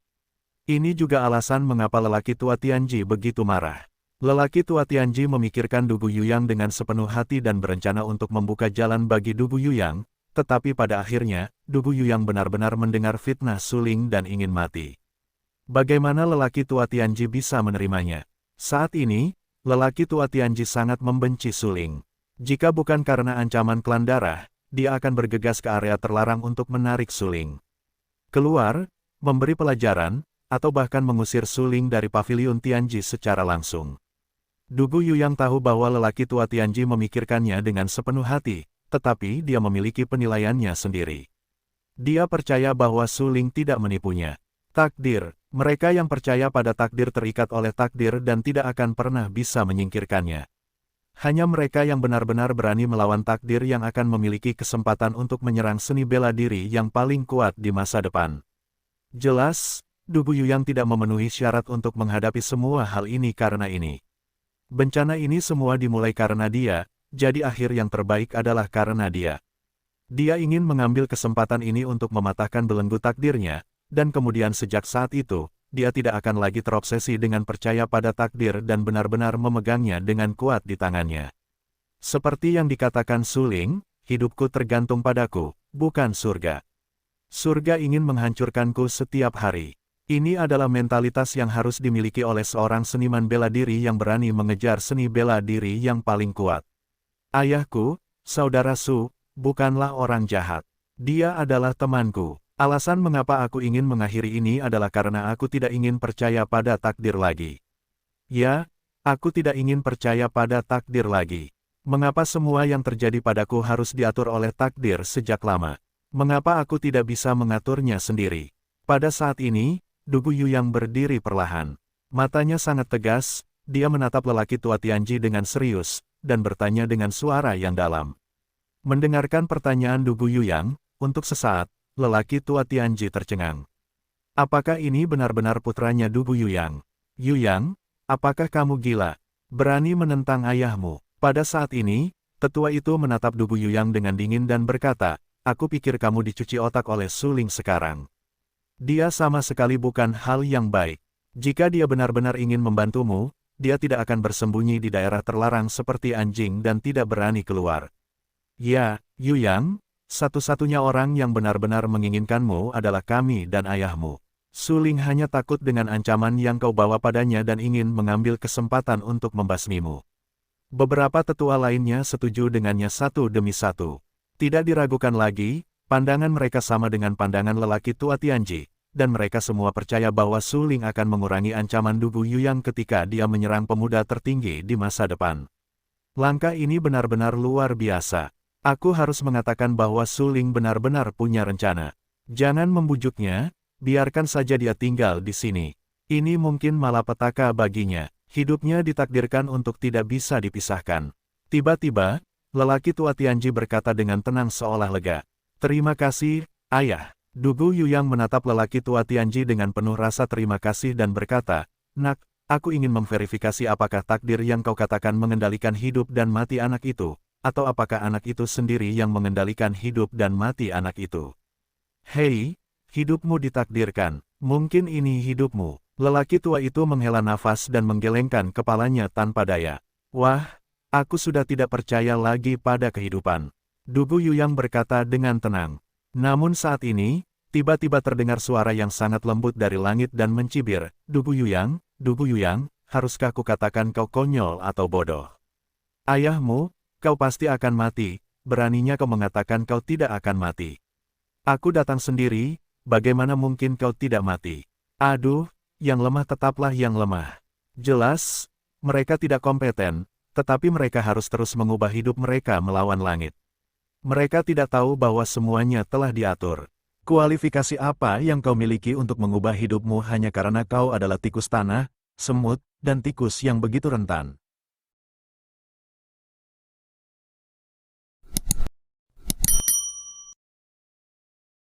Ini juga alasan mengapa lelaki tua Tianji begitu marah. Lelaki tua Tianji memikirkan Dugu Yuyang dengan sepenuh hati dan berencana untuk membuka jalan bagi Dugu Yuyang, tetapi pada akhirnya, Dugu Yuyang benar-benar mendengar fitnah Su Ling dan ingin mati. Bagaimana lelaki tua Tianji bisa menerimanya? Saat ini, lelaki tua Tianji sangat membenci Su Ling. Jika bukan karena ancaman klan darah, dia akan bergegas ke area terlarang untuk menarik Su Ling keluar, memberi pelajaran, atau bahkan mengusir Su Ling dari paviliun Tianji secara langsung. Dugu Yuyang tahu bahwa lelaki tua Tianji memikirkannya dengan sepenuh hati, tetapi dia memiliki penilaiannya sendiri. Dia percaya bahwa Su Ling tidak menipunya. Takdir, mereka yang percaya pada takdir terikat oleh takdir dan tidak akan pernah bisa menyingkirkannya. Hanya mereka yang benar-benar berani melawan takdir yang akan memiliki kesempatan untuk menyerang seni bela diri yang paling kuat di masa depan. Jelas, Dugu Yuyang tidak memenuhi syarat untuk menghadapi semua hal ini karena ini. Bencana ini semua dimulai karena dia, jadi akhir yang terbaik adalah karena dia. Dia ingin mengambil kesempatan ini untuk mematahkan belenggu takdirnya, dan kemudian sejak saat itu, dia tidak akan lagi terobsesi dengan percaya pada takdir dan benar-benar memegangnya dengan kuat di tangannya. Seperti yang dikatakan Su Ling, hidupku tergantung padaku, bukan surga. Surga ingin menghancurkanku setiap hari. Ini adalah mentalitas yang harus dimiliki oleh seorang seniman bela diri yang berani mengejar seni bela diri yang paling kuat. Ayahku, saudara Su, bukanlah orang jahat. Dia adalah temanku. Alasan mengapa aku ingin mengakhiri ini adalah karena aku tidak ingin percaya pada takdir lagi. Ya, aku tidak ingin percaya pada takdir lagi. Mengapa semua yang terjadi padaku harus diatur oleh takdir sejak lama? Mengapa aku tidak bisa mengaturnya sendiri? Pada saat ini, Dugu Yuyang berdiri perlahan. Matanya sangat tegas, dia menatap lelaki tua Tianji dengan serius, dan bertanya dengan suara yang dalam. Mendengarkan pertanyaan Dugu Yuyang, untuk sesaat, lelaki tua Tianji tercengang. Apakah ini benar-benar putranya Dugu Yuyang? Yuyang, apakah kamu gila? Berani menentang ayahmu? Pada saat ini, tetua itu menatap Dugu Yuyang dengan dingin dan berkata, aku pikir kamu dicuci otak oleh Su Ling sekarang. Dia sama sekali bukan hal yang baik. Jika dia benar-benar ingin membantumu, dia tidak akan bersembunyi di daerah terlarang seperti anjing dan tidak berani keluar. Ya, Yuyang, satu-satunya orang yang benar-benar menginginkanmu adalah kami dan ayahmu. Su Ling hanya takut dengan ancaman yang kau bawa padanya dan ingin mengambil kesempatan untuk membasmimu. Beberapa tetua lainnya setuju dengannya satu demi satu. Tidak diragukan lagi, pandangan mereka sama dengan pandangan lelaki tua Tianji, dan mereka semua percaya bahwa Su Ling akan mengurangi ancaman Dugu Yuyang ketika dia menyerang pemuda tertinggi di masa depan. Langkah ini benar-benar luar biasa. Aku harus mengatakan bahwa Su Ling benar-benar punya rencana. Jangan membujuknya, biarkan saja dia tinggal di sini. Ini mungkin malapetaka baginya. Hidupnya ditakdirkan untuk tidak bisa dipisahkan. Tiba-tiba, lelaki tua Tianji berkata dengan tenang seolah lega. Terima kasih, ayah. Dugu Yuyang menatap lelaki tua Tianji dengan penuh rasa terima kasih dan berkata, Nak, aku ingin memverifikasi apakah takdir yang kau katakan mengendalikan hidup dan mati anak itu, atau apakah anak itu sendiri yang mengendalikan hidup dan mati anak itu. Hei, hidupmu ditakdirkan, mungkin ini hidupmu. Lelaki tua itu menghela nafas dan menggelengkan kepalanya tanpa daya. Wah, aku sudah tidak percaya lagi pada kehidupan. Dugu Yuyang berkata dengan tenang. Namun saat ini, tiba-tiba terdengar suara yang sangat lembut dari langit dan mencibir, Dugu Yuyang, haruskah kukatakan kau konyol atau bodoh? Ayahmu, kau pasti akan mati, beraninya kau mengatakan kau tidak akan mati. Aku datang sendiri, bagaimana mungkin kau tidak mati? Aduh, yang lemah tetaplah yang lemah. Jelas, mereka tidak kompeten, tetapi mereka harus terus mengubah hidup mereka melawan langit. Mereka tidak tahu bahwa semuanya telah diatur. Kualifikasi apa yang kau miliki untuk mengubah hidupmu hanya karena kau adalah tikus tanah, semut, dan tikus yang begitu rentan?